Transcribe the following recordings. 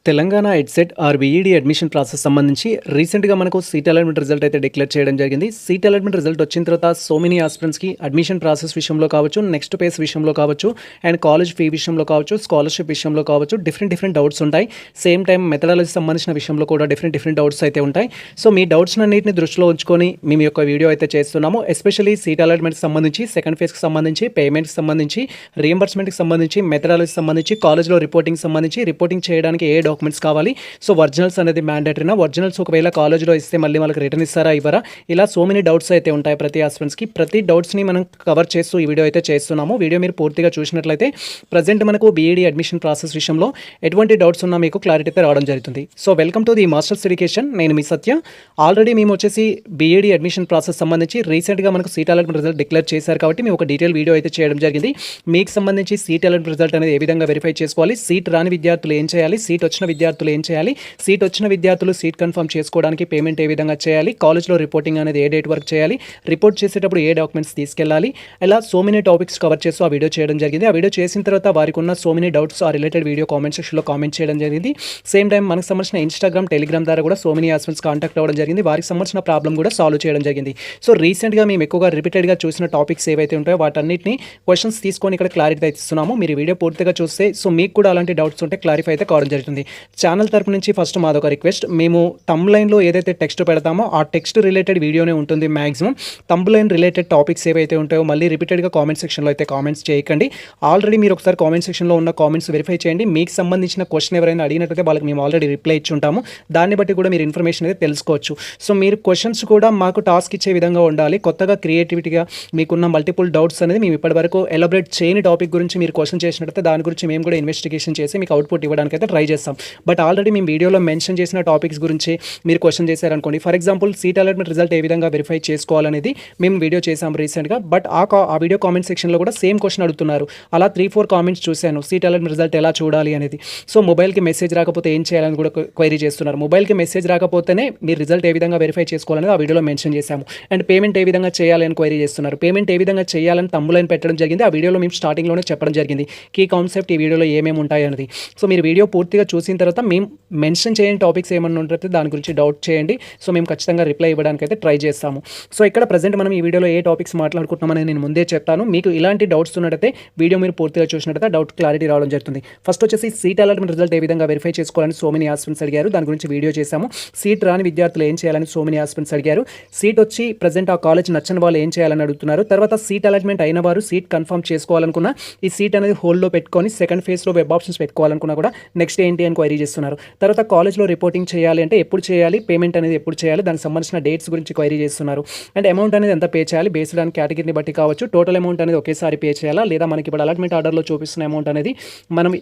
Telangana EdCET or BEd admission process సంబంధించి రీసెంట్‌గా మనకు సీట్ అలాట్‌మెంట్ రిజల్ట్ అయితే డిక్లేర్ చేయడం జరిగింది. సీట్ అలాట్‌మెంట్ రిజల్ట్ వచ్చిన తర్వాత సో మెనీ ఆస్పిరెంట్స్‌కి అడ్మిషన్ ప్రాసెస్ విషయంలో కావచ్చు, నెక్స్ట్ ఫేజ్ విషయంలో కావచ్చు, అండ్ కాలేజ్ ఫీ విషయంలో కావచ్చు, స్కాలర్‌షిప్ విషయంలో కావచ్చు, డిఫరెంట్ డౌట్స్ ఉంటాయి. సేమ్ టైమ్ మెథడాలజీ సంబంధించిన విషయంలో కూడా డిఫరెంట్ డౌట్స్ అయితే ఉంటాయి. సో మీ డౌట్స్‌నన్నిటిని దృష్టిలో ఉంచుకొని మేము ఈ యొక్క వీడియో అయితే చేస్తున్నాము. ఎస్పెషల్లీ సీట్ అలాట్‌మెంట్‌కి సంబంధించి, సెకండ్ ఫేజ్‌కి సంబంధించి, పేమెంట్‌కి సంబంధించి, రీయింబర్స్‌మెంట్‌కి సంబంధించి, మెథడాలజీ సంబంధించి, కాలేజ్‌లో రిపోర్టింగ్ సంబంధించి, రిపోర్టింగ్ చేయడానికి ఏ డాక్యుమెంట్స్ కావాలి, సో ఒరిజినల్స్ అనేది మ్యాండేటరీనా, ఒరిజినల్స్ ఒకవేళ కాలేజ్లో ఇస్తే మళ్ళీ వాళ్ళకి రిటర్న్ ఇస్తారా ఇవ్వరా, ఇలా సో మెనీ డౌట్స్ అయితే ఉంటాయి ప్రతి ఆస్పిరెంట్స్కి. ప్రతి డౌట్స్ని మనం కవర్ చేస్తూ ఈ వీడియో అయితే చేస్తున్నాము. వీడియో మీరు పూర్తిగా చూసినట్లయితే ప్రజెంట్ మనకు బీఈడీ అడ్మిషన్ ప్రాసెస్ విషయంలో ఎటువంటి డౌట్స్ ఉన్నా మీకు క్లారిటీ అయితే రావడం జరుగుతుంది. So welcome to the masters education. నేను మీ సత్య. ఆల్రెడీ మేము వచ్చేసి బీఈడీ అడ్మిషన్ ప్రాసెస్ సంబంధించి రీసెంట్గా మనకు సీట్ అలాట్మెంట్ రిజల్ట్ డిక్లేర్ చేశారు కాబట్టి మేము ఒక డీటెయిల్ వీడియో అయితే చేయడం జరిగింది. మీకు సంబంధించి సీట్ అలాట్మెంట్ రిజల్ట్ అనేది ఏ విధంగా వెరిఫై చేసుకోవాలి, సీట్ రాని విద్యార్థులు ఏం చేయాలి, సీట్ వచ్చిన విద్యార్థులు ఏం చేయాలి, సీట్ వచ్చిన విద్యార్థులు సీట్ కన్ఫర్మ్ చేసుకోవడానికి పేమెంట్ ఏ విధంగా చేయాలి, కాలేజ్లో రిపోర్టింగ్ అనేది ఏ డేట్ వరకు చేయాలి, రిపోర్ట్ చేసేటప్పుడు ఏ డాక్యుమెంట్స్ తీసుకెళ్ళాలి, ఇలా సో మెనీ టాపిక్స్ కవర్ చేస్తూ ఆ వీడియో చేయడం జరిగింది. ఆ వీడియో చేసిన తర్వాత వారికి ఉన్న సో మెనీ డౌట్స్ ఆ రిలేటెడ్ వీడియో కామెంట్ సెక్షన్లో కామెంట్ చేయడం జరిగింది. సేమ్ టైం మనకు సంబంధించిన ఇన్స్టాగ్రామ్, టెలిగ్రామ్ ద్వారా కూడా సో మెనీ ఆస్పిరెంట్స్ కాంటాక్ట్ అవ్వడం జరిగింది. వారికి సంబంధించిన ప్రాబ్లం కూడా సాల్వ్ చేయడం జరిగింది. సో రీసెంట్గా మేము ఎక్కువగా రిపీటెడ్గా చూసిన టాపిక్స్ ఏవైతే ఉంటాయో వాటన్నిటిని క్వశ్చన్స్ తీసుకొని ఇక్కడ క్లారిటీ అయితే ఇస్తున్నాము. మీరు వీడియో పూర్తిగా చూస్తే సో మీకు కూడా అలాంటి డౌట్స్ ఉంటే క్లారిఫై అయితే కావడం జరుగుతుంది. ఛానల్ తరపు నుంచి ఫస్ట్ మాదొక రిక్వెస్ట్, మేము థంబ్లైన్లో ఏదైతే టెక్స్ట్ పెడతామో ఆ టెక్స్ట్ రిలేటెడ్ వీడియోనే ఉంటుంది మ్యాక్సిమం. థంబ్లైన్ రిలేటెడ్ టాపిక్స్ ఏవైతే ఉంటాయో మళ్ళీ రిపీటెడ్గా కామెంట్ సెక్షన్లో అయితే కామెంట్స్ చేయకండి. ఆల్రెడీ మీరు ఒకసారి కామెంట్ సెక్షన్లో ఉన్న కామెంట్స్ వెరిఫై చేయండి. మీకు సంబంధించిన క్వశ్చన్ ఎవరైనా అడిగినట్లయితే వాళ్ళకి మేము ఆల్రెడీ రిప్లై ఇచ్చి ఉంటాము. దాన్ని బట్టి కూడా మీరు ఇన్ఫర్మేషన్ అయితే తెలుసుకోవచ్చు. సో మీరు క్వశ్చన్స్ కూడా మాకు టాస్క్ ఇచ్చే విధంగా ఉండాలి. కొత్తగా క్రియేటివిటీగా మీకున్న మల్టిపుల్ డౌట్స్ అనేది మేము ఇప్పటివరకు ఎలాబరేట్ చేయని టాపిక్ గురించి మీరు క్వశ్చన్ చేసినట్లయితే దాని గురించి మేము కూడా ఇన్వెస్టిగేషన్ చేసి మీకు అవుట్పుట్ ఇవ్వడానికి అయితే ట్రై చేస్తాం. బట్ ఆల్రెడీ మేము వీడియోలో మెన్షన్ చేసిన టాపిక్స్ గురించి మీరు క్వశ్చన్ చేశారనుకోండి, for example seat allotment result ఏ విధంగా వెరిఫై చేసుకోవాలనేది మేము వీడియో చేసాం రీసెంట్గా. బట్ ఆ వీడియో కామెంట్ సెక్షన్లో కూడా సేమ్ క్వశ్చన్ అడుగుతున్నారు. అలా 3-4 కామెంట్స్ చూశాను, సీట్ అలాట్మెంట్ రిజల్ట్ ఎలా చూడాలి అనేది. సో మొబైల్కి మెసేజ్ రాకపోతే ఏం చేయాలని కూడా క్వైరీ చేస్తున్నారు. మొబైల్కి మెసేజ్ రాకపోతేనే మీరు రిజల్ట్ ఏ విధంగా వెరిఫై చేసుకోవాలనేది ఆ వీడియోలో మెన్షన్ చేశాము. అండ్ పేమెంట్ ఏ విధంగా చేయాలి అని క్వైరీ చేస్తున్నారు. పేమెంట్ ఏ విధంగా చేయాలని థంబ్లైన్ పెట్టడం జరిగింది. ఆ వీడియోలో మేము స్టార్టింగ్లోనే చెప్పడం జరిగింది కీ కాన్సెప్ట్ ఈ వీడియోలో ఏమేమి ఉంటాయి అనేది. సో మీరు వీడియో పూర్తిగా చూసిన తర్వాత మేము మెన్షన్ చేయని టాపిక్స్ ఏమన్నా ఉంటే దాని గురించి డౌట్ చేయండి. సో మేము ఖచ్చితంగా రిప్లై ఇవ్వడానికి అయితే ట్రై చేస్తాము. సో ఇక్కడ ప్రజెంట్ మనం ఈ వీడియోలో ఏ టాపిక్స్ మాట్లాడుకుంటున్నామని నేను ముందే చెప్తాను. మీకు ఇలాంటి డౌట్స్ ఉన్నట్టయితే వీడియో మీరు పూర్తిగా చూసినట్టయితే డౌట్ క్లారిటీ రావడం జరుగుతుంది. ఫస్ట్ వచ్చేసి సీట్ అలాట్మెంట్ రిజల్ట్ ఏ విధంగా వెరిఫై చేసుకోవాలని సో మెనీ ఆస్పిరెంట్స్ అడిగారు. దాని గురించి వీడియో చేశాము. సీట్ రాని విద్యార్థులు ఏం చేయాలని సో మెనీ ఆస్పిరెంట్స్ అడిగారు. సీట్ వచ్చి ప్రజెంట్ ఆ కాలేజ్ నచ్చని వాళ్ళు ఏం చేయాలని అడుగుతున్నారు. తర్వాత సీట్ అలాట్మెంట్ అయిన వారు సీట్ కన్ఫర్మ్ చేసుకోవాలనుకున్న ఈ సీట్ అనేది హోల్డ్లో పెట్టుకొని సెకండ్ ఫేజ్లో వెబ్ ఆప్షన్స్ పెట్టుకోవాలనుకున్నా కూడా నెక్స్ట్ ఏంటి అని క్వైరీ చేస్తున్నారు. తర్వాత కాలేజ్లో రిపోర్టింగ్ చేయాలి అంటే ఎప్పుడు చేయాలి, పేమెంట్ అనేది ఎప్పుడు చేయాలి, దానికి సంబంధించిన డేట్స్ గురించి క్వైరీ చేస్తున్నారు. అండ్ అమౌంట్ అనేది ఎంత పే చేయాలి, బేస్డ్ ఆన్ కేటగిరీని బట్టి కావచ్చు, టోటల్ అమౌంట్ అనేది ఒకేసారి పే చేయాలా, లేదా మనకి ఇప్పుడు అలాట్మెంట్ ఆర్డర్లో చూపిస్తున్న అమౌంట్ అనేది మనం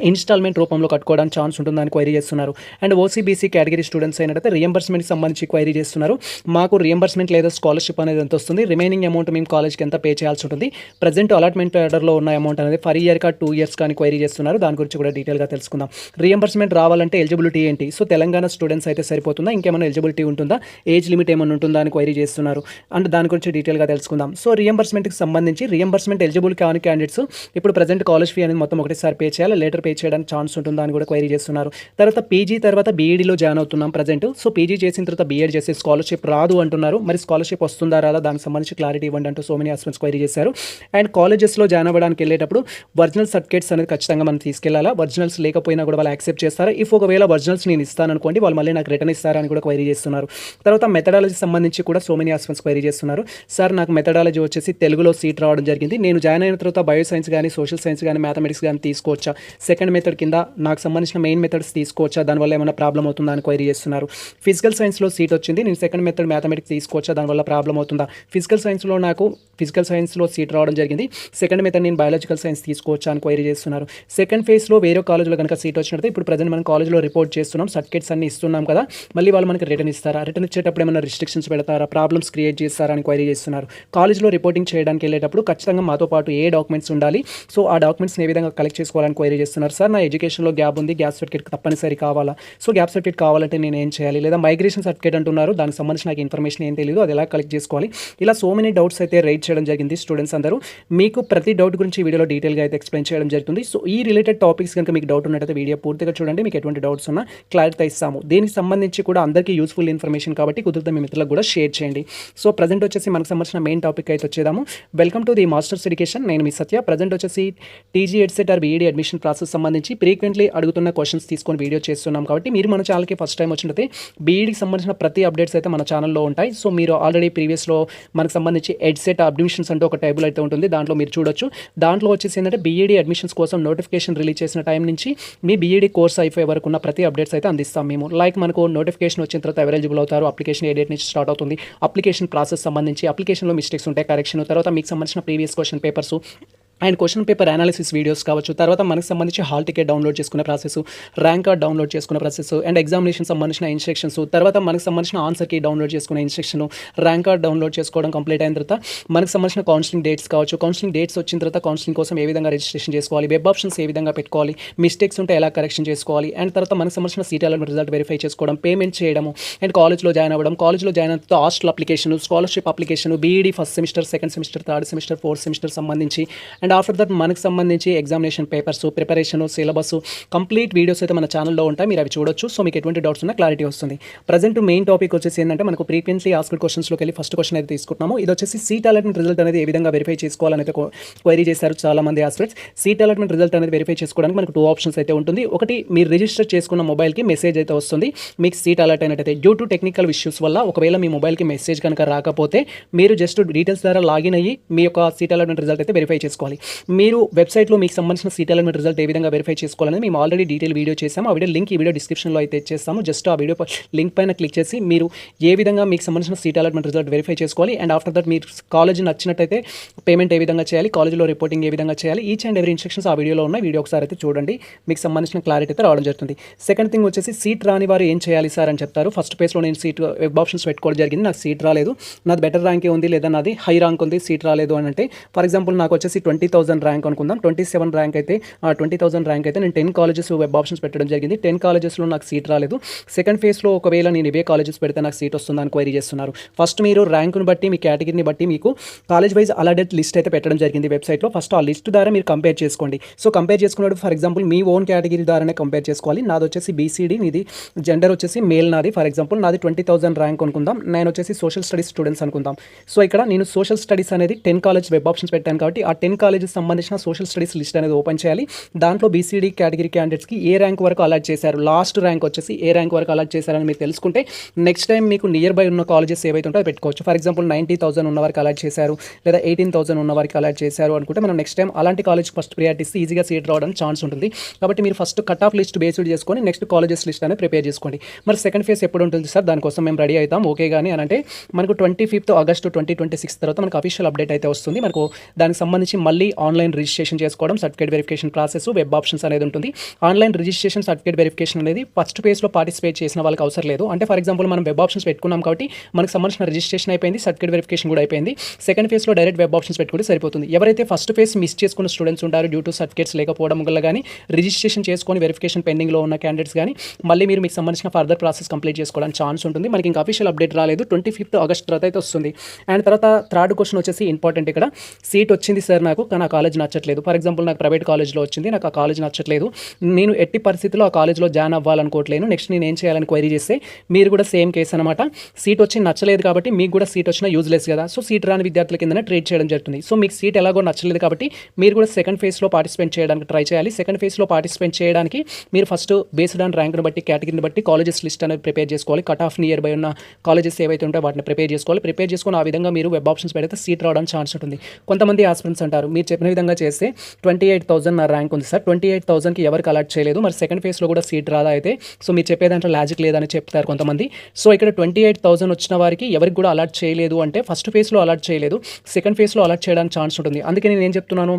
ఇన్స్టాల్మెంట్ రూపంలో కట్టుకోవడానికి ఛాన్స్ ఉంటుందని క్వైరీ చేస్తున్నారు. అండ్ ఓసీబీసీ కేటగిరీ స్టూడెంట్స్ అయినట్టయితే రియంబర్స్మెంట్కి సంబంధించి క్వైరీ చేస్తున్నారు. మాకు రియంబర్స్మెంట్ లేదా స్కాలర్షిప్ అనేది ఎంత వస్తుంది, రిమైనింగ్ అమౌంట్ మేము కాలేజ్కి ఎంత పే చేయాల్సి ఉంటుంది, ప్రజెంట్ అలాట్మెంట్ ఆర్డర్లో ఉన్న అమౌంట్ అనేది ఫర్ ఇయర్ కా 2 years కానీ క్వైరీ చేస్తున్నారు. దాని గురించి కూడా డీటెయిల్గా తెలుసుకుందాం. రియంబర్స్మెంట్ రావాలంటే ఎలిజిబిలిటీ ఏంటి, సో తెలంగాణ స్టూడెంట్స్ అయితే సరిపోతుందా, ఇంకేమైనా ఎలిజిబిలిటీ ఉంటుందా, ఏజ్ లిమిట్ ఏమైనా ఉంటుందా అని క్వైరీ చేస్తున్నారు. అండ్ దాని గురించి డీటెయిల్గా తెలుసుకుందాం. సో రియంబర్స్మెంట్కి సంబంధించి రియంబర్స్మెంట్ ఎలిజిబుల్ కాని క్యాండిడేట్స్ ఇప్పుడు ప్రజెంట్ కాలేజ్ ఫీ అనేది మొత్తం ఒకటేసారి పే చేయాలి, లేటర్ పే చేయడానికి ఛాన్స్ ఉంటుందా అని కూడా క్వైరీ చేస్తున్నారు. తర్వాత పీజీ తర్వాత బీఈడీలో జాయిన్ అవుతున్నాం ప్రజెంట్. సో పీజీ చేసిన తర్వాత బీఎడ్ చేసే స్కాలర్షిప్ రాదు అంటున్నారు. మరి స్కాలర్షిప్ వస్తుందా రాదా దానికి సంబంధించి క్లారిటీ ఇవ్వండి అంటూ సో మెనీ ఆస్పిరెంట్స్ క్వైరీ చేశారు. అండ్ కాలేజెస్లో జాయిన్ అవ్వడానికి వెళ్ళేటప్పుడు ఒరిజినల్ సర్టిఫికేట్స్ అనేది ఖచ్చితంగా మనం తీసుకెళ్లాలా, ఒరిజినల్స్ లేకపోయినా కూడా వాళ్ళు యాక్సెప్ట్ చేస్తారా, ఇఫ్ ఒకవేళ ఒరిజినల్స్ నేను ఇస్తాను అనుకోండి వాళ్ళు మళ్ళీ నాకు రిటర్న్ ఇస్తారా అని కూడా క్వైరీ చేస్తున్నారు. తర్వాత మెథడాలజీ సంబంధించి కూడా సో మెనీ ఆస్పిరెంట్స్ క్వైరీ చేస్తున్నారు. సార్ నాకు మెథడాలజీ వచ్చేసి తెలుగులో సీట్ రావడం జరిగింది, నేను జాయిన్ అయిన తర్వాత బయో సైన్స్ కానీ సోషల్ సైన్స్ కానీ మ్యాథమెటిక్స్ కానీ తీసుకోవచ్చా, సెకండ్ మెథడ్ కింద నాకు సంబంధించిన మెయిన్ మెథడ్స్ తీసుకోవచ్చా, దానివల్ల ఏమైనా ప్రాబ్లం అవుతుందా అని క్వైరీ చేస్తున్నారు. ఫిజికల్ సైన్స్లో సీట్ వచ్చింది, నేను సెకండ్ మెథడ్ మ్యాథమెటిక్స్ తీసుకోవచ్చా, దానివల్ల ప్రాబ్లం అవుతుందా, ఫిజికల్ సైన్స్లో సీట్ రావడం జరిగింది, సెకండ్ మెథడ్ నేను బయాలజికల్ సైన్స్ తీసుకోవచ్చా అని క్వైరీ చేస్తున్నారు. సెకండ్ ఫేజ్లో వేరే కాలేజ్లో కనుక సీట్ వచ్చినట్టు ఇప్పుడు ప్రజెంట్ మనం కాలేజ్లో రిపోర్ట్ చేస్తున్నాం, సర్టిఫికేట్స్ అన్ని ఇస్తున్నాం కదా, మళ్ళీ వాళ్ళు మనకి రిటర్న్ ఇస్తారా, రిటర్న్ ఇచ్చేటప్పుడు ఏమైనా రిస్ట్రిక్షన్స్ పెడతారా, ప్రాబ్లమ్స్ క్రియేట్ చేస్తారా అని క్వైరీ చేస్తున్నారు. కాలేజ్లో రిపోర్టింగ్ చేయడానికి వెళ్ళేటప్పుడు ఖచ్చితంగా మాతో పాటు ఏ డాక్యుమెంట్స్ ఉండాలి, సో ఆ డాక్యుమెంట్స్ని ఏ విధంగా కలెక్ట్ చేసుకోవాలని క్వైరీ చేస్తున్నారు. చేస్తున్నారు. సార్ నా ఎడ్యుకేషన్లో గ్యాప్ ఉంది, గ్యాప్ సర్టిఫికేట్ తప్పనిసరి కావాలా? సో గ్యాప్ సర్టిఫికేట్ కావాలంటే నేను ఏం చేయాలి? లేదా మైగ్రేషన్ సర్టిఫికేట్ అంటున్నారు, దానికి సంబంధించి నాకు ఇన్ఫర్మేషన్ ఏం తెలియదు, అది ఎలా కలెక్ట్ చేసుకోవాలి? ఇలా సో మెనీ డౌట్స్ అయితే రైట్ చేయడం జరిగింది స్టూడెంట్స్ అందరూ. మీకు ప్రతి డౌట్ గురించి వీడియోలో డీటెయిల్గా అయితే ఎక్స్ప్లెయిన్ చేయడం జరుగుతుంది. సో ఈ రిలేటెడ్ టాపిక్స్ కనుక మీకు డౌట్ ఉన్నట్టయితే వీడియో పూర్తిగా చూడండి, మీకు ఎటువంటి డౌట్స్ ఉన్నా క్లారిటీ ఇస్తాము. దీనికి సంబంధించి కూడా అందరికీ యూస్ఫుల్ ఇన్ఫర్మేషన్ కాబట్టి కుదిరితే మీ మిత్రులకు కూడా షేర్ చేయండి. సో ప్రజెంట్ వచ్చేసి మనకు సంబంధించిన మెయిన్ టాపిక్ అయితే వచ్చేదాము. Welcome to the masters education. నేను మీ సత్య. ప్రజెంట్ వచ్చేసి TG EdCET or BEd admission process సంబంధించి ఫ్రీక్వెంట్లీ అడుగుతున్న క్వశ్చన్స్ తీసుకొని వీడియో చేస్తున్నాం కాబట్టి మీరు మన ఛానల్కి ఫస్ట్ టైం వచ్చినట్లయితే బీఈడీకి సంబంధించిన ప్రతి అప్డేట్స్ అయితే మన ఛానల్లో ఉంటాయి. సో మీరు ఆల్రెడీ ప్రీవియస్లో మనకు సంబంధించి ఎడ్సెట్ అడ్మిషన్స్ అంటూ ఒక టేబుల్ అయితే ఉంటుంది, దాంట్లో మీరు చూడొచ్చు. దాంట్లో వచ్చేసి ఏంటంటే బీఈడీ అడ్మిషన్స్ కోసం నోటిఫికేషన్ రిలీజ్ చేసిన టైం నుంచి మీ బీఈడీ కోర్స్ అయిపోయే వరకు ఉన్న ప్రతి అప్డేట్స్ అయితే అందిస్తాం మేము. లైక్ మనకు నోటిఫికేషన్ వచ్చిన తర్వాత ఎవరు ఎలిజిబుల్ అవుతారు, అప్లికేషన్ ఏ డేట్ నుంచి స్టార్ట్ అవుతుంది, అప్లికేషన్ ప్రాసెస్ సంబంధించి అప్లికేషన్లో మిస్టేక్స్ ఉంటాయి కరెక్షన్, తర్వాత మీకు సంబంధించిన previous question papers and question paper analysis videos కావచ్చు, తర్వాత మనకు సంబంధించి హాల్ టికెట్ డౌన్లోడ్ చేసుకునే ప్రాసెస్, ర్యాంక్ కార్డ్ డౌన్లోడ్ చేసుకునే ప్రాసెస్ అండ్ ఎగ్జామినేషన్ సంబంధించిన ఇన్స్ట్రక్షన్స్, తర్వాత మనకు సంబంధించిన ఆన్సర్కి డౌన్లోడ్ చేసుకునే ఇన్స్ట్రక్షన్, ర్యాంక్ కార్డ్ డౌన్లోడ్ చేసుకోవడం కంప్లీట్ అయిన తర్వాత మనకు సంబంధించిన కౌన్సిలింగ్ డేట్స్ కావచ్చు, కౌన్సిలింగ్ డేట్స్ వచ్చిన తర్వాత కౌన్సిలింగ్ కోసం ఏ విధంగా రిజిస్ట్రేషన్ చేసుకోవాలి, వెబ్ ఆప్షన్స్ ఏ విధంగా పెట్టుకోవాలి, మిస్టేక్స్ ఉంటే ఎలా కరెక్షన్ చేసుకోవాలి, అండ్ తర్వాత మనకు సంబంధించిన సీట్ అలాట్మెంట్ రిజల్ట్ వెరిఫై చేసుకోవడం, పేమెంట్ చేయడము, అండ్ కాలేజ్లో జాయిన్ అవ్వడం, కాలేజ్లో జాయిన్ అయిన తర్వాత hostel application, scholarship application, BEd first semester, second semester, third semester, fourth semester సంబంధించి, అండ్ ఆఫ్టర్ దట్ మనకు సంబంధించి examination papers, preparation, syllabus complete videos అయితే మన ఛానల్లో ఉంటాయి, మీరు అవి చూడొచ్చు. సో మీకు ఎటువంటి డౌట్స్ ఉన్నా క్లారిటీ వస్తుంది. ప్రజెంట్ మెయిన్ టాపిక్ వచ్చేసి ఏంటంటే మనకు ఫ్రీక్వెన్సీ ఆస్క్డ్ క్వశ్చన్స్లోకి వెళ్ళి ఫస్ట్ క్వశ్చన్ అయితే తీసుకుంటున్నాము. ఇది వచ్చేసి సీట్ అలాట్మెంట్ రిజల్ట్ అనేది ఏ విధంగా వెరిఫై చేసుకోవాలని అయితే క్వైరీ చేశారు చాలా మంది ఆస్పిరెంట్స్. సీట్ అలాట్మెంట్ రిజల్ట్ అనేది వెరిఫై చేసుకోవడానికి మనకు 2 ఆప్షన్స్ అయితే ఉంటుంది. ఒకటి, మీరు రిజిస్టర్ చేసుకున్న మొబైల్కి మెసేజ్ అయితే వస్తుంది మీకు సీట్ అలాట్ అయినట్టయితే. డ్యూ టు టెక్నికల్ ఇష్యూస్ వల్ల ఒకవేళ మీ మొబైల్కి మెసేజ్ కనుక రాకపోతే మీరు జస్ట్ డీటెయిల్స్ ద్వారా లాగిన్ అయ్యి మీ యొక్క సీట్ అలాట్మెంట్ రిజల్ట్ అయితే వెరిఫై చేసుకోవాలి. మీరు వెబ్సైట్లో మీకు సంబంధించిన సీట్ అలాట్మెంట్ రిజల్ట్ ఏ విధంగా వెరిఫై చేసుకోవాలని మేము ఆల్రెడీ డీటెయిల్ వీడియో చేసాము. ఆ వీడియో లింక్ ఈ వీడియో డిస్క్రిప్షన్లో అయితే ఇచ్చేస్తాము. జస్ట్ ఆ వీడియో లింక్ పైన క్లిక్ చేసి మీరు ఏ విధంగా మీకు సంబంధించిన సీట్ అలాట్మెంట్ రిజల్ట్ వెరిఫై చేసుకోవాలి, అండ్ ఆఫ్టర్ దట్ మీరు కాలేజ్ నచ్చినట్టయితే పేమెంట్ ఏ విధంగా చేయాలి, కాలేజ్లో రిపోర్టింగ్ ఏ విధంగా చేయాలి, ఈచ్ అండ్ ఎవరీ ఇన్స్ట్రక్షన్స్ ఆ వీడియోలో ఉన్నాయి. వీడియో ఒకసారి అయితే చూడండి, మీకు సంబంధించిన క్లారిటీ అయితే రావడం జరుగుతుంది. సెకండ్ థింగ్ వచ్చేసి సీట్ రాని వారు ఏం చేయాలి సార్ అని చెప్తారు. ఫస్ట్ పేజ్లో నేను సీట్ వెబ్ ఆప్షన్స్ పెట్టుకోవడం జరిగింది, నాకు సీట్ రాలేదు, నాది బెటర్ ర్యాంకే ఉంది లేదా నాది హై ర్యాంక్ ఉంది, సీట్ రాలేదు అని అంటే ఫర్ ఎగ్జాంపుల్ నాకు వచ్చేసి 20,000 ర్యాంక్ అనుకుందాం, 27 ర్యాంక్ అయితే 20,000 ర్యాంక్ అయితే నేను 10 కాలేజెస్ వెబ్ ఆప్షన్స్ పెట్టడం జరిగింది. 10 కాలేజెస్లో నాకు సీట్ రాలేదు. సెకండ్ ఫేజ్లో ఒకవేళ నేను ఇవే కాలేజెస్ పెడితే నాకు సీట్ వస్తుందని క్వైరీ చేస్తున్నారు. ఫస్ట్ మీరు ర్యాంకును బట్టి మీ కేటగిరీని బట్టి మీకు కాలేజ్ వైజ్ అలాటెడ్ లిస్ట్ అయితే పెట్టడం జరిగింది వెబ్సైట్లో. ఫస్ట్ ఆ లిస్ట్ ద్వారా మీరు కంపేర్ చేసుకోండి. సో కంపేర్ చేసుకున్నప్పుడు for example me own category ద్వారానే కంపేర్ చేసుకోవాలి. నాది వచ్చేసి బీసీడీ, ఇది జెండర్ వచ్చేసి మేల్, నాది ఫర్ ఎగ్జాంపుల్ నాది 20,000 ర్యాంక్ అనుకుందాం, నేను వచ్చేసి సోషల్ స్టడీస్ స్టూడెంట్స్ అనుకుందాం. సో ఇక్కడ నేను సోషల్ స్టడీస్ అనేది 10 కాలేజ్ వెబ్ ఆప్షన్స్ పెట్టాను కాబట్టి ఆ 10 కాలేజెస్ సంబంధించిన సోషల్ స్టడీస్ లిస్ట్ అనేది ఓపెన్ చేయాలి. దాంట్లో బీసీడీ కేటగిరీ క్యాండిడేట్స్కి ఏ ర్యాంక్ వరకు అలాట్ చేశారు, లాస్ట్ ర్యాంక్ వచ్చేసి ఏ ర్యాంక్ వరకు అలాట్ చేశారని మీరు తెలుసుకుంటే నెక్స్ట్ టైం మీకు నియర్ బై ఉన్న కాలేజెస్ ఏవైతే ఉంటాయో పెట్టుకోవచ్చు. ఫర్ ఎగ్జాంపుల్ 90,000 ఉన్న వారికి అలాట్ చేశారు లేదా 18,000 ఉన్న వారికి అలాట్ చేశారు అనుకుంటే మనం నెక్స్ట్ టైం అలాంటి కాలేజ్ ఫస్ట్ ప్రియారిటీ ఇస్తే ఈజీగా సీట్ రావడానికి ఛాన్స్ ఉంటుంది. కాబట్టి మీరు first cut off list based చేసుకొని నెక్స్ట్ కాలేజెస్ లిస్ట్ అనేది ప్రిపేర్ చేసుకోండి. మరి సెకండ్ ఫేజ్ ఎప్పుడు ఉంటుంది సార్, దానికోసం మేము రెడీ అవుతాం ఓకే కానీ అని అంటే మనకు 25th ఆగస్టు 2026 తర్వాత మనకు అఫీషియల్ అప్డేట్ అయితే వస్తుంది. మనకు దానికి సంబంధించి మళ్ళీ ఆన్లైన్ రిజిస్ట్రేషన్ చేసుకోవడం, certificate verification process, web options అనేది ఉంటుంది. ఆన్లైన్ రిజిస్ట్రేషన్, సర్టిఫికేట్ వెరిఫికేషన్ అనేది ఫస్ట్ ఫేజ్లో పార్టిసిపేట్ చేసిన వాళ్ళకి అవసరం లేదు. అంటే ఫర్ ఎగ్జాంపుల్ మనం వెబ్ ఆప్షన్స్ పెట్టుకున్నాం కాబట్టి మనకు సంబంధించిన రిజిస్ట్రేషన్ అయిపోయింది, సర్టిఫికేట్ వెరిఫికేషన్ కూడా అయిపోయింది. సెకండ్ ఫేజ్లో డైరెక్ట్ వెబ్ ఆప్షన్స్ పెట్టుకుంటే సరిపోతుంది. ఎవరైతే ఫస్ట్ ఫేజ్ మిస్ చేసుకున్న స్టూడెంట్స్ ఉంటారో డ్యూ టు సర్టిఫికేట్స్ లేకపోవడం వల్ల కానీ రిజిస్ట్రేషన్ చేసుకొని వెరిఫికేషన్ పెండింగ్లో ఉన్న క్యాండిడేట్స్ కానీ మళ్ళీ మీరు మీకు సంబంధించిన ఫర్దర్ ప్రాసెస్ కంప్లీట్ చేసుకోవడానికి ఛాన్స్ ఉంటుంది. మనకి ఇంకా అఫీషియల్ అప్డేట్ రాలేదు, 25th ఆగస్ట్ తర్వాత అయితే వస్తుంది. అండ్ తర్వాత థర్డ్ క్వశ్చన్ వచ్చేసి ఇంపార్టెంట్, ఇక్కడ సీట్ వచ్చింది సార్ నాకు కానీ ఆ కాలేజ్ నచ్చట్లేదు. ఫర్ ఎగ్జాంపుల్ నాకు ప్రైవేట్ కాలేజ్లో వచ్చింది, నాకు ఆ కాలేజ్ నచ్చట్లేదు, నేను ఎట్టి పరిస్థితుల్లో ఆ కాలేజ్లో జాయిన్ అవ్వాలనుకోవట్లేను, నెక్స్ట్ నేను ఏం చేయాలని క్వైరీ చేస్తే మీరు కూడా సేమ్ కేసు అనమాట. సీట్ వచ్చి నచ్చలేదు కాబట్టి మీకు కూడా సీట్ వచ్చినా యూజ్లెస్ కదా, సో సీట్ రాని విద్యార్థుల కిందనే ట్రీట్ చేయడం జరుగుతుంది. సో మీకు సీట్ ఎలాగో నచ్చలేదు కాబట్టి మీరు కూడా సెకండ్ ఫేజ్లో పార్టిసిపేట్ చేయడానికి ట్రై చేయాలి. సెకండ్ ఫేజ్లో పార్టిసిపేట్ చేయడానికి మీరు ఫస్ట్ బేస్డ్ ఆన్ ర్యాంక్ని బట్టి, కేటగిరీని బట్టి కాలేజెస్ లిస్ట్ అనేది ప్రిపేర్ చేసుకోవాలి. కట్ ఆఫ్ నియర్ బై ఉన్న కాలేజెస్ ఏవైతే ఉంటాయో వాటిని ప్రిపేర్ చేసుకోవాలి. ప్రిపేర్ చేసుకుని ఆ విధంగా మీరు వెబ్ ఆప్షన్స్ పెడితే సీట్ రావడానికి ఛాన్స్ ఉంటుంది. కొంతమంది ఆస్పిరెంట్స్ అంటారు మీరు చెప్పిన విధంగా చేస్తే 28,000 నా ర్యాంక్ ఉంది సార్, 28,000కి ఎవరికి అలాట్ చేయలేదు, మరి సెకండ్ ఫేజ్లో కూడా సీట్ రాదా అయితే, సో మీరు చెప్పే దాంట్లో లాజిక్ లేదని చెప్తారు కొంతమంది. సో ఇక్కడ 28,000 వచ్చిన వారికి ఎవరికి కూడా అలాట్ చేయలేదు అంటే ఫస్ట్ ఫేజ్లో అలాట్ చేయలేదు, సెకండ్ ఫేజ్లో అలాట్ చేయడానికి ఛాన్స్ ఉంటుంది. అందుకే నేను ఏం చెప్తున్నాను,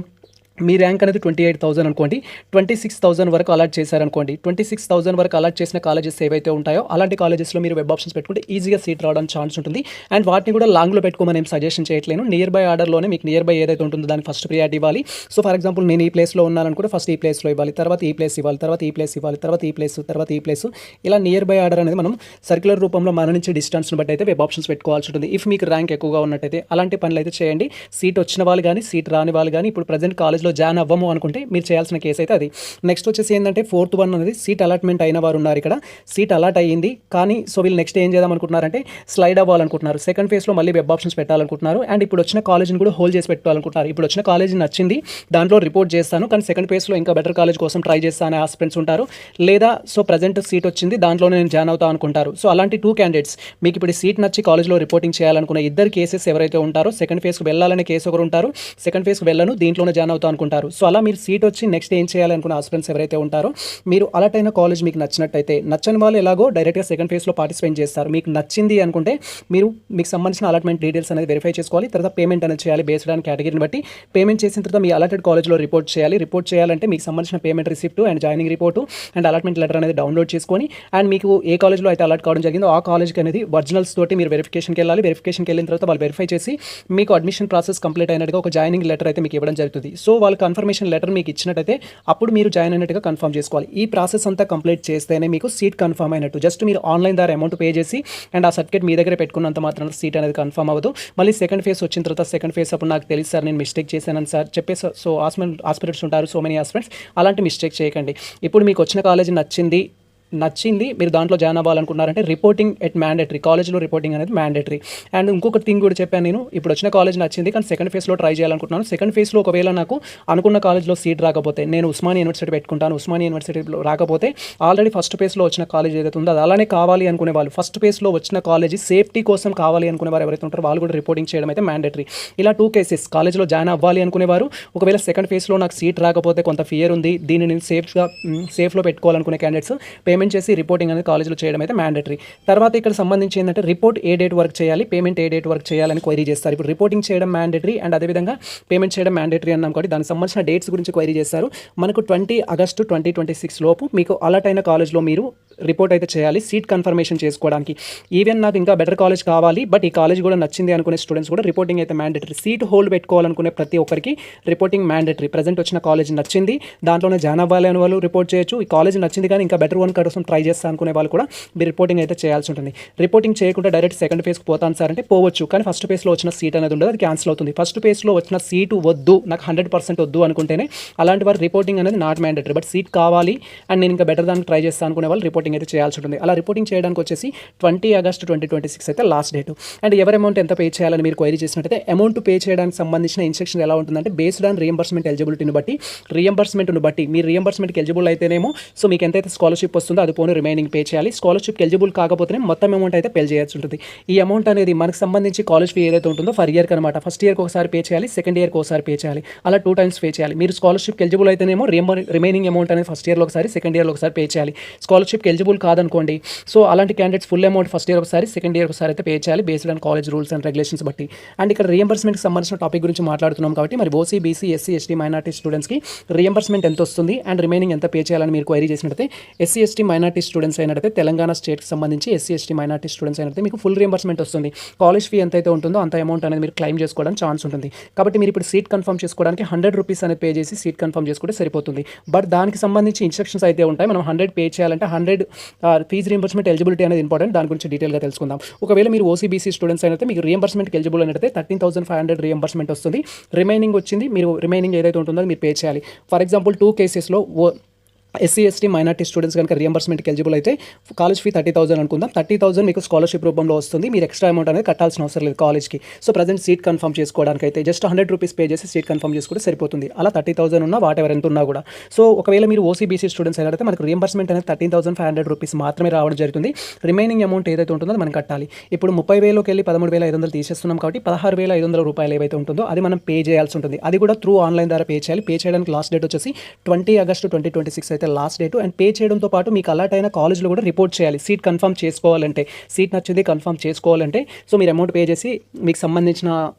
మీ ర్యాంక్ అనేది 28,000 అనుకోండి. 26,000 వరకు అలాట్ చేశారనుకోండి. 26,000 వరకు అలాట్ చేసిన కాలేజెస్ ఏవైతే ఉంటాయో అలాంటి కాలేజెస్లో మీరు వెబ్ ఆప్షన్స్ పెట్టుకుంటే ఈజీగా సీట్ రావడానికి ఛాన్స్ ఉంటుంది. అండ్ వాటిని కూడా లాంగ్లో పెట్టుకోమని ఏం సజెషన్ చేయట్లేను. నియర్ బై ఆర్డర్లోనే మీకు నియర్ బై ఏదైతే ఉంటుందో దానికి ఫస్ట్ ప్రియారిటీ ఇవ్వాలి. సో ఫర్ ఎగ్జాంపుల్ నేను ఈ ప్లేస్లో ఉన్నాననుకుంటే ఫస్ట్ ఈ ప్లేస్లో ఇవ్వాలి, తర్వాత ఈ ప్లేస్ ఇవ్వాలి, తర్వాత ఈ ప్లేస్ ఇవ్వాలి, తర్వాత ఈ ప్లేస్, తర్వాత ఈ ప్లేస్, ఇలా నియర్ బై ఆర్డర్ అనేది మనం సర్క్యులర్ రూపంలో మన నుంచి డిస్టెన్స్ని బట్టి అయితే వెబ్ ఆప్షన్స్ పెట్టుకోవాల్సి ఉంటుంది. ఇఫ్ మీకు ర్యాంక్ ఎక్కువగా ఉన్నట్టయితే అలాంటి పనులు అయితే చేయండి. సీట్ వచ్చిన వాళ్ళు కానీ సీట్ రాని వాళ్ళు కానీ ఇప్పుడు ప్రజెంట్ కాలేజ్లో జాయిన్ అవ్వము అనుకుంటే మీరు చేయాల్సిన కేసు అయితే అది. నెక్స్ట్ వచ్చేసి ఏంటంటే 4th వన్ అనేది సీట్ అలాట్మెంట్ అయిన వారు ఉన్నారు. ఇక్కడ సీట్ అలాట్ అయ్యింది కానీ సో వీళ్ళు నెక్స్ట్ ఏం చేద్దాం అనుకుంటున్నారంటే స్లైడ్ అవ్వాలనుకుంటున్నారు. సెకండ్ ఫేజ్లో మళ్ళీ వెబ్ ఆప్షన్స్ పెట్టాలనుకుంటున్నారు. అండ్ ఇప్పుడు వచ్చిన కాలేజ్ని కూడా హోల్డ్ చేసి పెట్టుకోవాలనుకుంటున్నారు. ఇప్పుడు వచ్చిన కాలేజ్ నచ్చింది, దాంట్లో రిపోర్ట్ చేస్తాను కానీ సెకండ్ ఫేజ్లో ఇంకా బెటర్ కాలేజ్ కోసం ట్రై చేస్తాను అనే ఆస్పిరెంట్స్ ఉంటారు. లేదా సో ప్రజెంట్ సీట్ వచ్చింది దాంట్లోనే నేను జాయిన్ అవుతా అనుకుంటారు. సో అలాంటి 2 క్యాండిడేట్స్ మీకు ఇప్పుడు సీట్ నచ్చి కాలేజ్లో రిపోర్టింగ్ చేయాలనుకున్న ఇద్దరు కేసెస్ ఎవరైతే ఉంటారో సెకండ్ ఫేజ్కి వెళ్ళాలనే కేసు ఒకరు ఉంటారు, సెకండ్ ఫేజ్కి వెళ్ళను దీంట్లోనే జాయిన్ అవుతా అనుకుంటారు. సో అలా మీరు సీట్ వచ్చి నెక్స్ట్ ఏం చేయాలనుకున్న ఆస్పిరెంట్స్ ఎవరైతే ఉంటారో మీరు అలాట్ అయిన కాలేజ్ మీకు నచ్చినట్టయితే, నచ్చని వాళ్ళు ఎలాగో డైరెక్ట్గా సెకండ్ ఫేజ్లో పార్టిసిపేట్ చేస్తారు. మీకు నచ్చింది అనుకుంటే మీరు మీకు సంబంధించిన అలాట్మెంట్ డీటెయిల్స్ అనేది వెరిఫై చేసుకోవాలి. తర్వాత పేమెంట్ అనేది చేయాలి బేస్డ్ ఆన్ కేటగిరీని బట్టి. పేమెంట్ చేసిన తర్వాత మీ అలాటెడ్ కాలేజ్లో రిపోర్ట్ చేయాలి. రిపోర్ట్ చేయాలంటే మీకు సంబంధించిన payment receipt and joining report and allotment letter అనేది డౌన్లోడ్ చేసుకొని అండ్ మీకు ఏ కాలేజ్లో అయితే అలాట్ కావడం జరిగిందో ఆ కాలేజ్కి అనేది ఒరిజినల్స్ తోటి మీరు వెరిఫికేషన్కి వెళ్ళాలి. వెరిఫికేషన్కి వెళ్ళిన తర్వాత వాళ్ళు వెరిఫై చేసి మీకు అడ్మిషన్ ప్రాసెస్ కంప్లీట్ అయినట్టుగా ఒక జాయినింగ్ లెటర్ అయితే మీకు ఇవ్వడం జరుగుతుంది. సో వాళ్ళు కన్ఫర్మేషన్ లెటర్ మీకు ఇచ్చినట్టయితే అప్పుడు మీరు జాయిన్ అయినట్టుగా కన్ఫర్మ్ చేసుకోవాలి. ఈ ప్రాసెస్ అంతా కంప్లీట్ చేస్తేనే మీకు సీట్ కన్ఫర్మ్ అయినట్టు. జస్ట్ మీరు ఆన్లైన్ ద్వారా అమౌంట్ పే చేసి అండ్ ఆ సర్టిఫికేట్ మీ దగ్గర పెట్టుకున్నంత మాత్రం సీట్ అనేది కన్ఫర్మ్ అవ్వదు. మళ్ళీ సెకండ్ ఫేజ్ వచ్చిన తర్వాత సెకండ్ ఫేజ్ అప్పుడు నాకు తెలుసు సార్ నేను మిస్టేక్ చేశానని సార్ చెప్పేసి సో ఆస్పిరెంట్స్ ఉంటారు, సో మెనీ ఆస్పిరెంట్స్, అలాంటి మిస్టేక్ చేయకండి. ఇప్పుడు మీకు వచ్చిన కాలేజ్ నచ్చింది మీరు దాంట్లో జాయిన్ అవ్వాలనుకున్నారంటే రిపోర్టింగ్ ఎట్ మ్యాండేటరీ, కాలేజ్లో రిపోర్టింగ్ అనేది మ్యాండేటరీ. అండ్ ఇంకొక థింగ్ కూడా చెప్పాను, నేను ఇప్పుడు వచ్చిన కాలేజ్ నచ్చింది కానీ సెకండ్ ఫేజ్లో ట్రై చేయాలనుకుంటున్నాను. సెకండ్ ఫేజ్లో ఒకవేళ నాకు అనుకున్న కాలేజ్లో సీట్ రాకపోతే నేను ఉస్మానియా యూనివర్సిటీ పెట్టుకుంటాను. ఉస్మానియా యూనివర్సిటీలో రాకపోతే ఆల్రెడీ ఫస్ట్ ఫేజ్లో వచ్చిన కాలేజ్ ఏదైతే ఉందో అది అలానే కావాలి అనుకునే వాళ్ళు, ఫస్ట్ ఫేజ్లో వచ్చిన కాలేజీ సేఫ్టీ కోసం కావాలి అనుకునే వారు ఎవరైతే ఉంటారో వాళ్ళు కూడా రిపోర్టింగ్ చేయడం అయితే మ్యాండేటరీ. ఇలా 2 కేసెస్, కాలేజ్లో జాయిన్ అవ్వాలి అనుకునేవారు ఒకవేళ సెకండ్ ఫేజ్లో నాకు సీట్ రాకపోతే కొంత ఫియర్ ఉంది, దీన్ని నేను సేఫ్లో పెట్టుకోవాలనుకునే క్యాండిడేట్స్ పేమెంట్ చేసి రిపోర్టింగ్ అనేది కాలేజ్లో చేయడం అయితే మ్యాండేటరీ. తర్వాత ఇక్కడ సంబంధించి ఏంటంటే రిపోర్ట్ ఏ డేట్ వర్క్ చేయాలి, పేమెంట్ ఏ డేట్ వర్క్ చేయాలని క్వైరీ చేస్తారు. ఇప్పుడు రిపోర్టింగ్ చేయడం మ్యాండేటరీ అండ్ అదేవిధంగా పేమెంట్ చేయడం మ్యాండేటరీ అన్నాం కాబట్టి దానికి సంబంధించిన డేట్స్ గురించి క్వైరీ చేస్తారు. మనకు 20 ఆగస్టు 2026 లోపు మీకు అలాట్ అయిన కాలేజ్లో మీరు రిపోర్ట్ అయితే చేయాలి సీట్ కన్ఫర్మేషన్ చేసుకోవడానికి. ఈవెన్ నాకు ఇంకా బెటర్ కాలేజ్ కావాలి బట్ ఈ కాలేజ్ కూడా నచ్చింది అనుకునే స్టూడెంట్స్ కూడా రిపోర్టింగ్ అయితే మ్యాండేటరీ. సీట్ హోల్డ్ పెట్టుకోవాలనుకునే ప్రతి ఒక్కరికి రిపోర్టింగ్ మ్యాండేటరీ. ప్రజెంట్ వచ్చిన కాలేజ్ నచ్చింది దాంట్లోనే జాయిన్ అవ్వాలి అని వాళ్ళు రిపోర్ట్ చేయొచ్చు. ఈ కాలేజ్ నచ్చింది కానీ ఇంకా బెటర్ వన్ కోసం ట్రై చేస్తా అనుకునే వాళ్ళు కూడా మీరు రిపోర్టింగ్ అయితే చేయాల్సి ఉంటుంది. రిపోర్టింగ్ చేయకుండా డైరెక్ట్ సెకండ్ ఫేజ్కి పోతాను సార్ అంటే పోవచ్చు, కానీ ఫస్ట్ ఫేజ్లో వచ్చిన సీట్ అనేది ఉండదు, అది క్యాన్సిల్ అవుతుంది. ఫస్ట్ ఫేజ్లో వచ్చిన సీటు వద్దు, నాకు 100% వద్దు అనుకుంటేనే అలాంటి వారు రిపోర్టింగ్ అనేది నాట్ మ్యాండేటరీ. బట్ సీట్ కావాలి అండ్ నేను ఇంకా బెటర్ దానికి ట్రై చేస్తాను అనుకునే వాళ్ళు రిపోర్టింగ్ అయితే చేయాల్సి ఉంటుంది. అలా రిపోర్టింగ్ చేయడానికి వచ్చేసి 20 ఆగస్టు 2026 అయితే లాస్ట్ డేట్. అండ్ ఎవరి అమౌంట్ ఎంత పే చేయాలని మీరు క్వైరీ చేసినట్టయితే అమౌంట్ పే చేయడానికి సంబంధించిన ఇన్స్ట్రక్షన్ ఎలా ఉంటుందంటే బేస్డ్ ఆన్ రియంబర్స్మెంట్ ఎలిజిబిలిటీని బట్టి మీరు రియంబర్స్మెంట్కి ఎలిజిబుల్ అయితేనేమో సో మీకు ఎంతైతే స్కాలర్షిప్ వస్తుందో అది పోనీ రిమైనింగ్ పే చేయాలి. స్కాలర్షిప్కి ఎలిజిబుల్ కాకపోతేనే మొత్తం అమౌంట్ అయితే పే చేయాల్సి ఉంటుంది. ఈ అమౌంట్ అనేది మనకు సంబంధించి కాలేజ్ ఫీ ఏదైతే ఉంటుందో ఫర్ ఇయర్కి అనమాట. ఫస్ట్ ఇయర్కి ఒకసారి పే చేయాలి, సెకండ్ ఇయర్కి ఒకసారి పే చేయాలి, అలా 2 times పే చేయాలి. మీరు స్కాలర్షిప్కి ఎలిజిబుల్ అయితేనేమో రిమైనింగ్ అమౌంట్ అనేది ఫస్ట్ ఇయర్లో ఒకసారి, సెకండ్ ఇయర్లో ఒకసారి పే చేయాలి. స్కాలర్షిప్కి ఎలిజిబుల్ కాదనుకోండి సో అలాంటి candidates full amount first year ఒకసారి, సెకండ్ ఇయర్ ఒకసారి అయితే పే చేయాలి based on college rules and regulations బట్టి. అండ్ ఇక్కడ రియంబర్స్మెంట్కి సంబంధించిన టాపిక్ గురించి మాట్లాడుతున్నాం కాబట్టి మరి OC, BC, SC, ST, minority స్టూడెంట్స్కి రియంబర్స్మెంట్ ఎంత వస్తుంది అండ్ రిమైనింగ్ ఎంత పే చేయాలని మీరు క్వైరీ చేసినట్టయితే ఎస్సీ, ఎస్టీ, మైనార్టీ స్టూడెంట్స్ అయినట్టయితే తెలంగాణ స్టేట్కి సంబంధించి ఎస్సీ, ఎస్టీ, మైనార్టీ స్టూడెంట్స్ అయినట్టయితే మీకు ఫుల్ రియంబర్స్మెంట్ వస్తుంది. కాలేజ్ ఫీ ఎంతైతే ఉంటుందో అంత అమౌంట్ అనేది మీరు క్లైమ్ చేసుకోవడానికి ఛాన్స్ ఉంటుంది. కాబట్టి మీరు ఇప్పుడు సీట్ కన్ఫర్మ్ చేసుకోవడానికి 100 రూపీస్ అనేది పే చేసి సీట్ కన్ఫర్మ్ చేసుకుంటే సరిపోతుంది. బట్ దానికి సంబంధించి ఇన్స్ట్రక్షన్స్ అయితే ఉంటాయి. మనం 100 పే చేయాలంటే 100 ఫీజ్ రియంబర్స్మెంట్ ఎలిజిబిలిటీ అనేది ఇంపార్టెంట్. దాని గురించి డీటెయిల్గా తెలుసుకుందాం. ఒకవేళ మీరు ఓసీబీసీ స్టూడెంట్స్ అయితే మీకు రియంబర్స్మెంట్కి ఎలిజిబుల్ అయితే 13,500 రియంబర్స్మెంట్ వస్తుంది. రిమైనింగ్ వచ్చింది మీరు రిమైనింగ్ ఏదైతే ఉంటుందో మీరు పే చేయాలి. ఫర్ ఎగ్జాంపుల్ 2 కేసెస్లో ఎస్సీ, ఎస్టీ, మైనార్టీ స్టూడెంట్స్ కనుక రియంబర్స్మెంట్కి ఎలిజిబుల్ అయితే కాలేజ్ ఫీ 30,000 అనుకుందాం. 30,000 మీకు స్కాలర్షిప్ రూపంలో వస్తుంది. మీరు ఎక్స్ట్రా అమౌంట్ అనేది కట్టాల్సిన అవసరం లేదు కాలేజ్కి. సో ప్రజెంట్ సీట్ కన్ఫర్మ్ చేసుకోవడానికి అయితే జస్ట్ 100 రూపీస్ పే చేసి సీట్ కన్ఫర్మ్ చేసుకుంటే సరిపోతుంది. అలా 30,000 ఉన్నా వాట్ ఎవర్ ఎంత ఉన్నా కూడా. సో ఒకవేళ మీరు ఓసీబీసీ స్టూడెంట్స్ అయితే మనకు రియంబర్స్మెంట్ అనేది 13,500 రూపీస్ మాత్రమే రావడం జరుగుతుంది. రిమైనింగ్ అమౌంట్ ఏదైతే ఉంటుందో మనం కట్టాలి. ఇప్పుడు 30,000లోకి వెళ్ళి 13,500 తీసేస్తున్నాం కాబట్టి 16,500 రూపాయలు ఏవైతే ఉంటుందో అది మనం పే చేయాల్సి ఉంటుంది. అది కూడా త్రూ ఆన్లైన్ ద్వారా పే చేయాలి. పే చేయడానికి లాస్ట్ డేట్ వచ్చేసి 20 ఆగస్టు 2026 అయితే అయితే లాస్ట్ డేట్. అండ్ పే చేయడంతో పాటు మీకు అలాట్ అయిన కాలేజ్లో కూడా రిపోర్ట్ చేయాలి. సీట్ కన్ఫర్మ్ చేసుకోవాలంటే, సీట్ నచ్చింది కన్ఫర్మ్ చేసుకోవాలంటే సో మీరు అమౌంట్ పే చేసి మీకు సంబంధించిన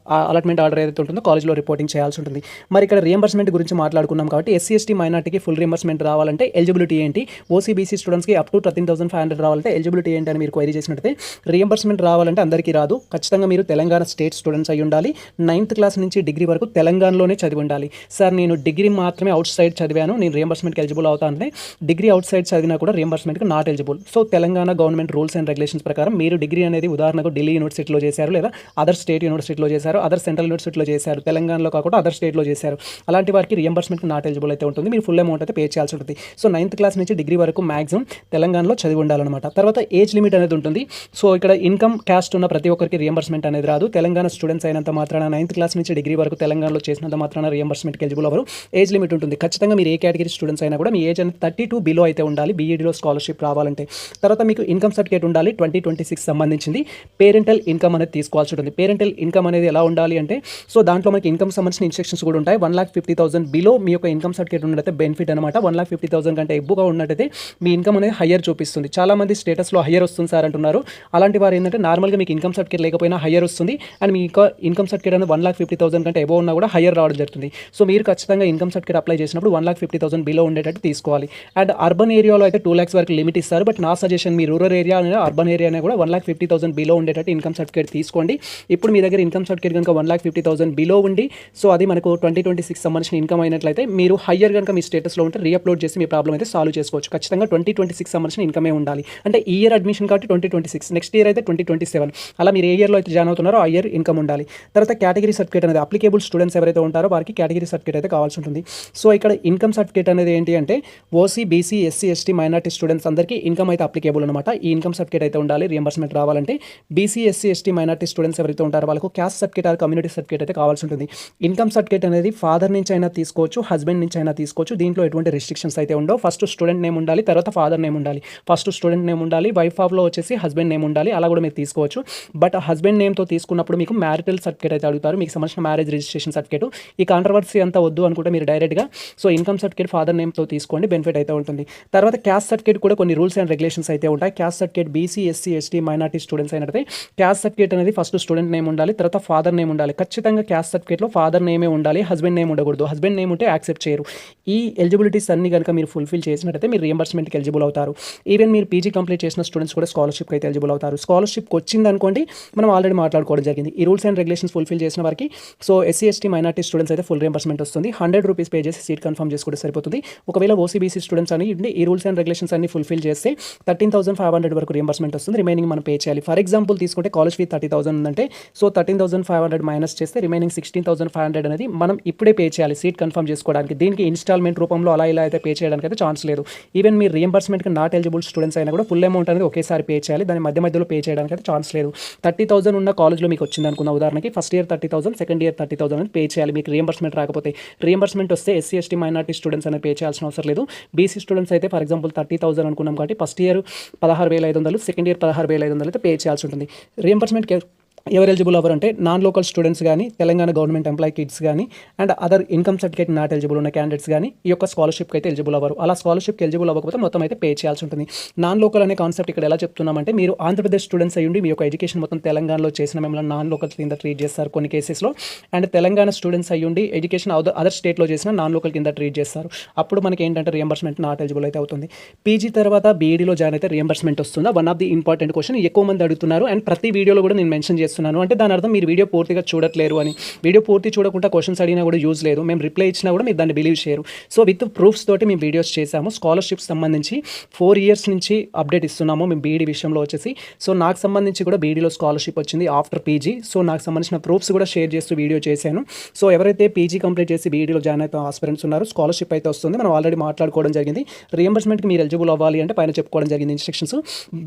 అలాట్మెంట్ ఆర్డర్ ఏదైతే ఉంటుందో కాలేజ్లో రిపోర్టింగ్ చేయాల్సి ఉంటుంది. మరి ఇక్కడ రియంబర్స్మెంట్ గురించి మాట్లాడుకున్నాం కాబట్టి ఎస్సీ ఎస్టీ మైనార్టీకి ఫుల్ రియంబర్స్మెంట్ రావాలంటే ఎలిజిబిలిటీ ఏంటి, ఓసీబీసీ స్టూడెంట్స్కి అప్ టు 13,500 రావాలంటే ఎలిజిబిలిటీ ఏంటి అని మీరు క్వైరీ చేసినట్టయితే రియంబర్స్మెంట్ రావాలంటే అందరికీ రాదు. ఖచ్చితంగా మీరు తెలంగాణ స్టేట్ స్టూడెంట్స్ అయి ఉండాలి. 9th క్లాస్ నుంచి డిగ్రీ వరకు తెలంగాణలోనే చదివి ఉండాలి. సార్ నేను డిగ్రీ మాత్రమే అవుట్ సైడ్ చదివాను, నేను రియంబర్స్మెంట్కి ఎలిజిబుల్ అవుతా అంటే డిగ్రీ అవుట్ సైడ్ చదివినా కూడా రియంబర్స్మెంట్కి not eligible. So Telangana government rules and regulations ప్రకారం మీరు డిగ్రీ అనేది ఉదాహరణకు ఢిల్లీ యూనివర్సిటీలో చేశారు, లేదా అదర్ స్టేట్ యూనివర్సిటీలో చేశారు, అదర్ సెంట్రల్ యూనివర్సిటీలో చేశారు, తెలంగాణలో కాకుండా అదర్ స్టేట్లో చేశారు, అలాంటి వారికి రియంబర్స్మెంట్కి నాట్ ఎలిజిబుల్ అయితే ఉంటుంది. మీరు ఫుల్ అమౌంట్ అయితే పే చేయాల్సి ఉంటుంది. సో 9th క్లాస్ నుంచి డిగ్రీ వరకు మాక్సిమం తెలంగాణలో చదివి ఉండాలన్నమాట. తర్వాత ఏజ్ లిమిట్ అనేది ఉంటుంది. సో ఇక్కడ ఇన్కమ్ క్యాస్ట్ ఉన్న ప్రతి ఒక్కరికి రియంబర్స్మెంట్ అనేది రాదు. తెలంగాణ స్టూడెంట్స్ అయినంత మాత్రాన 9th క్లాస్ నుంచి డిగ్రీ వరకు తెలంగాణలో చేసినంత మాత్రాన రియంబర్స్మెంట్కి ఎలిజిబుల్ అవ్వరు. ఏజ్ లిమిట్ ఉంటుంది. ఖచ్చితంగా మీరు ఏ కేటగిరీ స్టూడెంట్స్ అయినా కూడా మీ ఏజ్ అనేది 32 బిలో అయితే ఉండాలి బీఈడీలో స్కాలర్షిప్ రావాలంటే. తర్వాత మీకు ఇన్కమ్ సర్టిఫికేట్ ఉండాలి 2026 సంబంధించింది. పేరెంటల్ ఇన్కమ్ అనేది తీసుకోవాల్సి ఉంటుంది. పేరెంటల్ ఇన్కమ్ అనేది ఎలా ఉండాలి అంటే సో దాంట్లో మనకి ఇన్కమ్ సంబంధించిన ఇన్స్ట్రక్షన్స్ కూడా ఉంటాయి. 1,50,000 బిలో మీ యొక్క ఇన్కమ్ సర్టిఫికేట్ ఉన్నట్టయితే బెనిఫిట్ అనమాట. 1,50,000 కంటే ఎక్కువగా ఉన్నట్టయితే మీ ఇన్కమ్ అనేది హయ్యర్ చూపిస్తుంది. చాలా మంది స్టేటస్లో హయ్యర్ వస్తుంది సార్ అంటున్నారు. అలాంటి వారు ఏంటంటే నార్మల్గా మీకు ఇన్కమ్ సర్టిఫికేట్ లేకపోయినా హయ్యర్ వస్తుంది, అండ్ మీ ఇన్కమ్ సర్టిఫికేట్ అనేది 1,50,000 కంటే ఎబో ఉన్నా కూడా హయ్యర్ రావడం జరుగుతుంది. సో మీరు ఖచ్చితంగా ఇన్కమ్ సర్టిఫికేట్ అప్లై చేసినప్పుడు 1,50,000 బిలో ఉండేటట్టు తీసుకోవాలి. అండ్ అర్బన్ ఏరియాలో అయితే 2 lakhs వరకు లిమిట్ ఇస్తారు. బట్ నా సజెషన్ మీ రూరల్ ఏరియా అనేది అర్బన్ ఏరియా అనేది కూడా 1,50,000 బిలో ఉండేటట్టు ఇన్కమ్ సర్టిఫికేట్ తీసుకోండి. ఇప్పుడు మీ దగ్గర ఇన్కమ్ సర్టిఫికేట్ కనుక 1,50,000 బిలో ఉండి సో అది మనకు 2026 సంబంధించిన ఇన్కమ్ అయినట్లయితే మీరు హయ్యర్ కనుక మీ స్టేటస్లో ఉంటే రీఅప్లోడ్ చేసి మీ ప్రాబ్లం అయితే సాల్వ్ చేసుకోవచ్చు. ఖచ్చితంగా 2026 సంబంధించిన ఇన్కమే ఉండాలి. అంటే ఈ ఇయర్ అడ్మిషన్ కాబట్టి 2026, నెక్స్ట్ ఇయర్ అయితే 2027, అలా మీరు ఏ ఇయర్లో అయితే జాయిన్ అవుతున్నారో ఆ ఇయర్ ఇన్కమ్ ఉండాలి. తర్వాత కేటగిరీ సర్టిఫికేట్ అనేది అప్లికేబుల్ స్టూడెంట్స్ ఎవరైతే ఉంటారో వారికి కేటగిరీ సర్టిఫికేట్ అయితే కావాల్సి ఉంటుంది. సో ఇక్కడ ఇన్కమ్ సర్టిఫికేట్ అనేది ఏంటి అంటే OC, BC, SC, ST, minority students అందరికీ ఇన్కమ్ అయితే అప్లికేబుల్ అనమాట. ఈ ఇన్కమ్ సర్టిఫికేట్ అయితే ఉండాలి రియంబర్స్మెంట్ రావాలంటే. BC, SC, ST, minority students ఎవరైతే ఉంటారో వాళ్ళకు caste certificate or community certificate అయితే కావాల్సి ఉంటుంది. ఇన్కమ్ సర్టిఫికేట్ అనేది ఫాదర్ నుంచి అయినా తీసుకోవచ్చు, హస్బెండ్ నుంచి అయినా తీసుకోవచ్చు. దీంట్లో ఎటువంటి రెస్ట్రిక్షన్స్ అయితే ఉండవు. ఫస్ట్ స్టూడెంట్ నేమ్ ఉండాలి, తర్వాత ఫాదర్ నేమ్ ఉండాలి. ఫస్ట్ స్టూడెంట్ నేమ్ ఉండాలి, వైఫ్ ఆఫ్లో వచ్చేసి హస్బెండ్ నేమ్ ఉండాలి. అలా కూడా మీరు తీసుకోవచ్చు. బట్ హస్బెండ్ నేమ్తో తీసుకున్నప్పుడు మీకు మ్యారిటల్ సర్టిఫికేట్ అయితే అడుగుతారు, మీకు సంబంధించిన మ్యారేజ్ రిజిస్ట్రేషన్ సర్టిఫికేట్. ఈ కాంట్రవర్సీ అంతా వద్దు అనుకుంటే మీరు డైరెక్ట్గా సో ఇన్కమ్ సర్టిఫికేట్ ఫాదర్ నేమ్తో తీసుకోండి, బెనిఫిట్ అయితే ఉంటుంది. తర్వాత క్యాస్ట్ సర్టిఫికేట్ కూడా కొన్ని రూల్స్ అండ్ రెగ్యులేషన్స్ అయితే ఉంటాయి. Caste certificate BC, SC, ST, minority students అయినట్లయితే క్యాస్ట్ సర్టిఫికేట్ అనేది ఫస్ట్ స్టూడెంట్ నేమ్ ఉండాలి, తర్వాత ఫాదర్ నేమ్ ఉండాలి. ఖచ్చితంగా క్యాస్ట్ సర్టిఫికేట్లో ఫాదర్ నేమే ఉండాలి, హస్బెండ్ నేమ్ ఉండకూడదు. హస్బెండ్ నేమ్ ఉంటే యాక్సెప్ట్ చేయరు. ఈ ఎలిజిబిలిటీస్ అన్ని కనుక మీరు ఫుల్ఫిల్ చేసినట్టయితే మీరు రియంబర్స్మెంట్కి ఎలిజిబుల్ అవుతారు. ఈవెన్ మీరు పీజీ కంప్లీట్ చేసిన స్టూడెంట్స్ కూడా స్కాలర్షిప్కి అయితే ఎలిజిబుల్ అవుతారు. స్కాలర్షిప్కి వచ్చింది అనుకోండి, మనం ఆల్రెడీ మాట్లాడుకోవడం జరిగింది. ఈ రూల్స్ అండ్ రెగ్యులేషన్స్ ఫుల్ఫిల్ చేసిన వారికి so SC, ST, minority students అయితే ఫుల్ రియంబర్స్మెంట్ వస్తుంది. 100 రూపీస్ పే చేసి సీట్ కన్ఫర్మ్ చేసుకుంటే సరిపోతుంది. ఒకవేళ ఓసీబీసీ స్టూడెంట్స్ అని ఈ రూల్స్ అండ్ రెగ్యులేషన్స్ అన్ని ఫుల్ఫిల్ చేస్తే 13,500 వరకు రియంబర్స్మెంట్ వస్తుంది. రిమైనింగ్ మనం పే చేయాలి. ఫర్ ఎగ్జాంపుల్ తీసుకుంటే కాలేజ్ ఫీ 30,000 ఉందంటే సో 13,500 మైనస్ చేస్తే రిమైనింగ్ 16,500 అనేది మనం ఇప్పుడే పే చేయాలి సీట్ కన్ఫర్మ్ చేసుకోవడానికి. దీనికి ఇన్స్టాల్మెంట్ రూపంలో అలా ఇలా అయితే పే చేయడానికి అయితే ఛాన్స్ లేదు. ఈవెన్ మీరు రియంబర్స్మెంట్కి నాట్ ఎలిజిబుల్ స్టూడెంట్స్ అయినా కూడా ఫుల్ అమౌంట్ అనేది ఒకేసారి పే చేయాలి. దాని మధ్యలో పే చేయడానికి అయితే ఛాన్స్ లేదు. 30,000 ఉన్న కాలేజ్లో మీకు వచ్చింది అనుకున్న ఉదాహరణకి ఫస్ట్ ఇయర్ 30,000, సెకండ్ ఇయర్ 30,000 అనేది పే చేయాలి. మీకు రియంబర్స్మెంట్ రాకపోతే రియంబర్స్మెంట్ వస్తే ఎస్సీ, ఎస్టీ, మైనార్టీ స్టూడెంట్స్ అనేది పే చేయాల్సిన అవసరం లేదు. బీసీ స్టూడెంట్స్ అయితే ఫర్ ఎగ్జాంపుల్ 30,000 అనుకున్నాం కాబట్టి ఫస్ట్ ఇయర్ 16,500, సెకండ్ ఇయర్ 16,500 అయితే పే చేయాల్సి ఉంటుంది. రియంబర్స్మెంట్కి ఎవరు ఎలిజిబుల్ అవ్వరు అంటే నాన్ లోకల్ స్టూడెంట్స్ కానీ, తెలంగాణ గవర్నమెంట్ ఎంప్లాయీ కిడ్స్ కానీ, and other income certificate not eligible ఉన్న క్యాండిడేట్స్ కానీ ఈ యొక్క స్కాలర్షిప్కి అయితే ఎలిజిబుల్ అవ్వరు. అలా స్కాలర్షిప్కి ఎలిజిబుల్ అవ్వకపోతే మొత్తం అయితే పే చేయాల్సి ఉంటుంది. నాన్ లోకల్ అనే కాన్సెప్ట్ ఇక్కడ ఎలా చెప్తున్నామంటే మీరు ఆంధ్రప్రదేశ్ స్టూడెంట్స్ అయ్యుండి మీ యొక్క ఎడ్యుకేషన్ మొత్తం తెలంగాణలో చేసిన మిమ్మల్ని నాన్ లోకల్ కింద ట్రీట్ చేస్తారు కొన్ని కేసెస్లో. అండ్ తెలంగాణ స్టూడెంట్స్ అయ్యుండి ఎడ్యుకేషన్ అదర్ స్టేట్లో చేసిన నాన్ లోకల్ కింద ట్రీట్ చేస్తారు. అప్పుడు మనకి ఏంటంటే రియంబర్స్మెంట్ నాట్ ఎలిజిబుల్ అయితే అవుతుంది. పీజీ తర్వాత బీఈడీలో జాయిన్ అయితే రియంబర్స్మెంట్ వస్తుందా? One of the important question ఎక్కువ మంది అడుగుతున్నారు. అండ్ ప్రతి వీడియోలో కూడా నేను మెన్షన్ చేస్తున్నాను. అంటే దాని అర్థం మీరు వీడియో పూర్తిగా చూడట్లేరు అని. వీడియో పూర్తి చూడకుండా క్వశ్చన్స్ అడిగినా కూడా యూజ్ లేదు. మేము రిప్లై ఇచ్చినా కూడా మీరు దాన్ని బిలీవ్ చేయరు. సో విత్ ప్రూఫ్స్ తోటి మేము వీడియోస్ చేసాము. స్కాలర్షిప్స్ సంబంధించి 4 years నుంచి అప్డేట్ ఇస్తున్నాము మేము బీఈడీ విషయంలో వచ్చేసి. సో నాకు సంబంధించి కూడా బీఈడీలో స్కాలర్షిప్ వచ్చింది ఆఫ్టర్ పీజీ. సో నాకు సంబంధించిన ప్రూఫ్స్ కూడా షేర్ చేస్తూ వీడియో చేశాను. సో ఎవరైతే పీజీ కంప్లీట్ చేసి బీఈడీలో జాయిన్ అయితే ఆస్పిరెంట్స్ ఉన్నారో స్కాలర్షిప్ అయితే వస్తుంది. మనం ఆల్రెడీ మాట్లాడుకోవడం జరిగింది. రియంబర్స్మెంట్కి మీరు ఎలిజిబుల్ అవ్వాలి అంటే పైన చెప్పుకోవడం జరిగింది ఇన్స్ట్రక్షన్స్.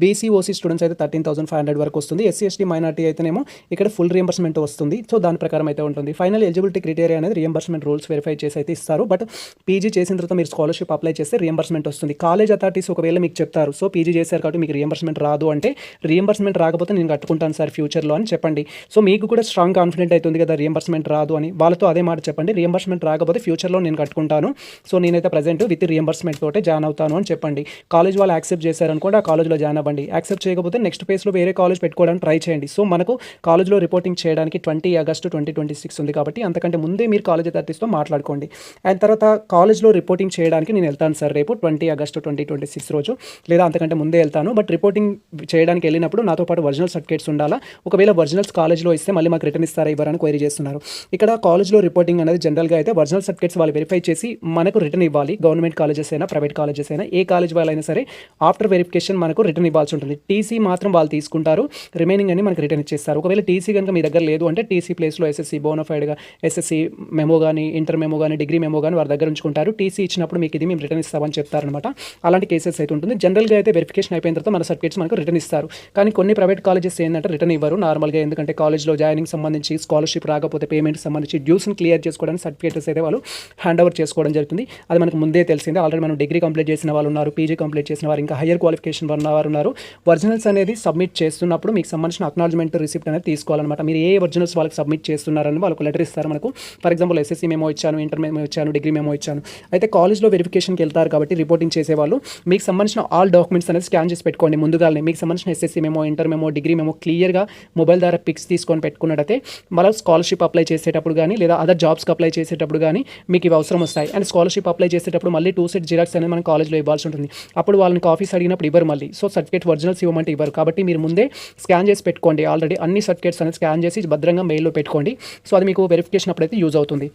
బీసీ, ఓసీ స్టూడెంట్స్ అయితే 13,500 వరకు వస్తుంది. ఎస్సీ, ఎస్టీ, మైనార్టీ అయితేనేమో చేస్తేనేమో ఇక్కడ ఫుల్ రియంబర్స్మెంట్ వస్తుంది. సో దాని ప్రకారం అయితే ఉంటుంది. ఫైనల్ ఎలిజిబిలిటీ క్రైటీరియా అనేది రియంబర్స్మెంట్ రూల్స్ వెరిఫై చేసి అయితే ఇస్తారు. బట్ పీజీ చేసిన తర్వాత మీరు స్కాలర్షిప్ అప్లై చేస్తే రియంబర్స్మెంట్ వస్తుంది. కాలేజ్ అథారిటీస్ ఒకవేళ మీకు చెప్తారు, సో పీజీ చేశారు కాబట్టి మీకు రియంబర్స్మెంట్ రాదు అంటే, రియంబర్స్మెంట్ రాకపోతే నేను కట్టుకుంటాను సార్ ఫ్యూచర్లో అని చెప్పండి. సో మీకు కూడా స్ట్రాంగ్ కాన్ఫిడెంట్ అవుతుంది కదా రియంబర్స్మెంట్ రాదు అని, వాళ్ళతో అదే మాట చెప్పండి. రియంబర్స్మెంట్ రాకపోతే ఫ్యూచర్లో నేను కట్టుకుంటాను, సో నేనైతే ప్రజెంట్ విత్ రియంబర్స్మెంట్ తోటే జాయిన్ అవుతాను అని చెప్పండి. కాలేజ్ వాళ్ళు యాక్సెప్ట్ చేశారనుకోండి, ఆ కాలేజ్లో జాయిన్ అవ్వండి. యాక్సెప్ట్ చేయకపోతే నెక్స్ట్ ఫేజ్లో వేరే కాలేజ్ పెట్టుకోవడానికి ట్రై చేయండి. సో మనకు కాలేజ్లో రిపోర్టింగ్ చేయడానికి 20 ఆగస్టు 2026 ఉంది కాబట్టి అంతకంటే ముందే మీరు కాలేజ్ అథారిటీస్తో మాట్లాడుకోండి. అండ్ తర్వాత కాలేజ్లో రిపోర్టింగ్ చేయడానికి నేను వెళ్తాను సార్ రేపు 20 ఆగస్టు 2026 రోజు, లేదా అంతకంటే ముందే వెళ్తాను. బట్ రిపోర్టింగ్ చేయడానికి వెళ్ళినప్పుడు నాతో పాటు ఒరిజినల్ సర్టిఫికేట్స్ ఉండాలా. ఒకవేళ ఒరిజినల్స్ కాలేజ్లో ఇస్తే మళ్ళీ మాకు రిటర్న్ ఇస్తారా ఇవ్వరని క్వైరీ చేస్తున్నారు. ఇక్కడ కాలేజ్లో రిపోర్టింగ్ అనేది జనరల్గా అయితే ఒరిజినల్ సర్టిఫికేట్స్ వాళ్ళు వెరిఫై చేసి మనకు రిటర్న్ ఇవ్వాలి. గవర్నమెంట్ కాలేజెస్ అయినా ప్రైవేట్ కాలేజెస్ అయినా ఏ కాలేజ్ వాళ్ళైనా సరే ఆఫ్టర్ వెరిఫికేషన్ మనకు రిటర్న్ ఇవ్వాల్సి ఉంటుంది. టీసీ మాత్రం వాళ్ళు తీసుకుంటారు, రిమైనింగ్ అని మనకు రిటర్న్ ఇచ్చేస్తారు. ఒకవేళ టీసీ కనుక మీ దగ్గర లేదు అంటే టీసీ ప్లేస్లో ఎస్ఎస్సీ బోనఫైడ్గా ఎస్ఎస్సీ మెమో కానీ ఇంటర్ మెమో కానీ డిగ్రీ మెమో కానీ వారి దగ్గర ఉంచుకుంటారు. టీసీ ఇచ్చినప్పుడు మీకు ఇది మేము రిటర్న్ ఇస్తామని చెప్తారనమాట. అలాంటి కేసెస్ అయితే ఉంటుంది. జనరల్గా అయితే వెరిఫికేషన్ అయిపోయిన తర్వాత మన సర్టిఫికేట్స్ మనకు రిటర్న్ ఇస్తారు. కానీ కొన్ని ప్రైవేట్ కాలేజెస్ ఏంటంటే రిటర్న్ ఇవ్వరు నార్మల్గా, ఎందుకంటే కాలేజ్లో జాయినింగ్ సంబంధించి స్కాలర్షిప్ రాకపోతే పేమెంట్ సంబంధించి డ్యూస్ని క్లియర్ చేసుకోవడానికి సర్టిఫికేట్స్ అయితే వాళ్ళు హ్యాండ్ ఓవర్ చేసుకోవడం జరుగుతుంది. అది మనకు ముందే తెలిసిందే. ఆల్రెడీ మనం డిగ్రీ కంప్లీట్ చేసిన వాళ్ళు ఉన్నారు, పీజీ కంప్లీట్ చేసిన వారు, ఇంకా హయ్యర్ క్వాలిఫికేషన్ ఉన్నవారు ఉన్నారు. ఒరిజినల్స్ అనేది సబ్మిట్ చేస్తున్నప్పుడు మీకు సంబంధించిన అక్నాలజ్మెంట్ రిసిప్ట్ అనేది తీసుకోవాలన్నమాట. మీరు ఏ ఒరిజినల్స్ వాళ్ళకి సబ్మిట్ చేస్తున్నారని వాళ్ళకు లెటర్ ఇస్తారు మనకు. ఫర్ ఎగ్జాంపుల్ ఎస్ఎస్సీ మెమో ఇచ్చాను, ఇంటర్ మెమో ఇచ్చాను, డిగ్రీ మెమో ఇచ్చాను. అయితే కాలేజ్లో వెరిఫికేషన్కి వెళ్తారు కాబట్టి రిపోర్టింగ్ చేసేవాళ్ళు మీకు సంబంధించిన ఆల్ డాక్యుమెంట్స్ అనేది స్కాన్ చేసి పెట్టుకోండి ముందుగానే. మీకు సంబంధించిన SSC memo, inter memo, degree memo క్లియర్గా మొబైల్ ద్వారా పిక్స్ తీసుకొని పెట్టుకున్నట్టయితే మళ్ళీ స్కాలర్షిప్ అప్లై చేసేటప్పుడు కానీ లేదా అదర్ జాబ్స్కి అప్లై చేసేటప్పుడు కానీ మీకు ఇవి అవసరం వస్తాయి. అండ్ స్కాలర్షిప్ అప్లై చేసేటప్పుడు మళ్ళీ 2 సెట్ జిరాక్స్ అనేది మనం కాలేజ్లో ఇవ్వాల్సి ఉంటుంది. అప్పుడు వాళ్ళని కాపీస్ అడిగినప్పుడు ఇవ్వరు మళ్ళీ. సో సర్టిఫికేట్ ఒరిజినల్స్ ఇవ్వమంటే ఇవ్వరు. కాబట్టి మీరు ముందే స్కాన్ చేసి పెట్టుకోండి. ఆల్రెడీ అన్ని సర్టిఫికేట్స్ అనేది స్కాన్ చేసి భద్రంగా మెయిల్లో పెట్టుకోండి. సో అది మీకు వెరిఫికేషన్ అప్పుడైతే యూజ్ అవుతుంది.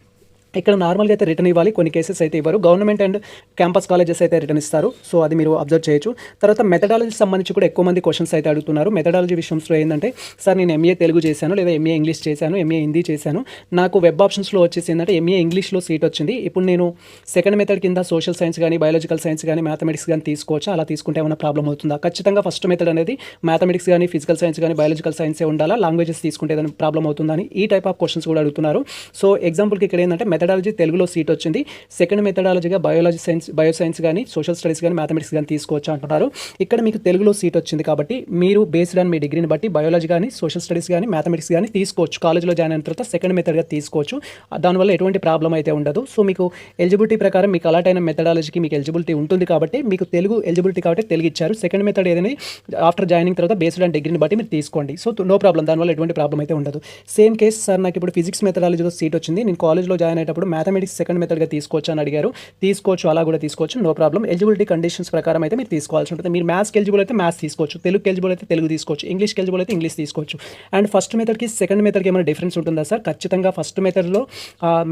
ఇక్కడ నార్మల్గా అయితే రిటర్న్ ఇవ్వాలి, కొన్ని కేసెస్ అయితే ఇవ్వరు. గవర్నమెంట్ అండ్ క్యాంపస్ కాలేజెస్ అయితే రిటర్న్ ఇస్తారు. సో అది మీరు అబ్జర్వ్ చేయొచ్చు. తర్వాత మెథడాలజీ సంబంధించి కూడా ఎక్కువ మంది క్వశ్చన్స్ అయితే అడుగుతున్నారు. మెథడాలజీ విషయంలో ఏంటంటే, సార్ నేను ఎంఏ తెలుగు చేశాను, లేదా ఎంఏ ఇంగ్లీష్ చేశాను, ఎంఏ హిందీ చేశాను, నాకు వెబ్ ఆప్షన్స్లో వచ్చేసి ఏంటంటే ఎంఏ ఇంగ్లీష్లో సీట్ వచ్చింది. ఇప్పుడు నేను సెకండ్ మెథడ్ కింద సోషల్ సైన్స్ కానీ బయాలజికల్ సైన్స్ కానీ మ్యాథమెటిక్స్ కానీ తీసుకోవచ్చు, అలా తీసుకుంటే ఏమైనా ప్రాబ్లం అవుతుందా? ఖచ్చితంగా ఫస్ట్ మెథడ్ అనేది మ్యాథమెటిక్స్ కానీ ఫిజికల్ సైన్స్ కానీ బయాలజికల్ సైన్సే ఉండాలా, లాంగ్వేజెస్ తీసుకుంటే ఏదైనా ప్రాబ్లం అవుతుందని ఈ టైప్ ఆఫ్ క్వశ్చన్స్ కూడా అడుగుతున్నారు. సో ఎగ్జాంపుల్కి ఇక్కడ ఏంటంటే మెథడాలజీ తెలుగులో సీట్ వచ్చింది, సెకండ్ మెథడాలజీగా బయో సైన్స్ కానీ సోషల్ స్టడీస్ కానీ మ్యాథమెటిక్స్ కానీ తీసుకోవచ్చు అంటున్నారు. ఇక్కడ మీకు తెలుగులో సీట్ వచ్చింది కాబట్టి మీరు బేస్డ్ ఆన్ మీ డిగ్రీని బట్టి బయాలజీ కానీ సోషల్ స్టడీస్ కానీ మ్యాథమెటిక్స్ కానీ తీసుకోవచ్చు. కాలేజ్లో జాయిన్ అయిన తర్వాత సెకండ్ మెథడ్గా తీసుకోవచ్చు. దానివల్ల ఎటువంటి ప్రాబ్లం అయితే ఉండదు. సో మీకు ఎలిజిబిలిటీ ప్రకారం మీకు అలాట్ అయిన మెథడాలజీకి మీకు ఎలిజిబిలిటీ ఉంటుంది కాబట్టి మీకు తెలుగు ఎలిజిబిలిటీ కాబట్టి తెలుగు ఇచ్చారు. సెకండ్ మెథడ్ ఏదైనా ఆఫ్టర్ జాయినింగ్ తర్వాత బేస్డ్ ఆన్ డిగ్రీని బట్టి మీరు తీసుకోండి. సో నో ప్రాబ్లం, దానివల్ల ఎటువంటి ప్రాబ్లం అయితే ఉండదు. సేమ్ కేసు సార్ నాకు ఇప్పుడు ఫిజిక్స్ మెథడాలజీలో సీట్ వచ్చింది, నేను కాలేజ్లో జాయిన్ అయ్యేటప్పుడు మ్యాథమెటిక్స్ సెకండ్ మెథడ్గా తీసుకోవచ్చు అని అడిగారు. తీసుకోవచ్చు, అలా కూడా తీసుకోవచ్చు, నో ప్రాబ్లం. ఎలిజిబిలిటీ కండిషన్స్ ప్రకారం అయితే మీరు తీసుకోవాల్సి ఉంటుంది. మీరు మ్యాథ్స్కి ఎలిజిబుల్ అయితే మ్యాథ్స్ తీసుకోవచ్చు, తెలుగుకి ఎలిజిబుల్ అయితే తెలుగు తీసుకోవచ్చు, ఇంగ్లీష్కి ఎలిజిబుల్ అయితే ఇంగ్లీష్ తీసుకోవచ్చు. అండ్ ఫస్ట్ మెథడ్కి సెకండ్ మెథడ్కి ఏమైనా డిఫరెన్స్ ఉంటుందా సార్? ఖచ్చితంగా ఫస్ట్ మెథడ్లో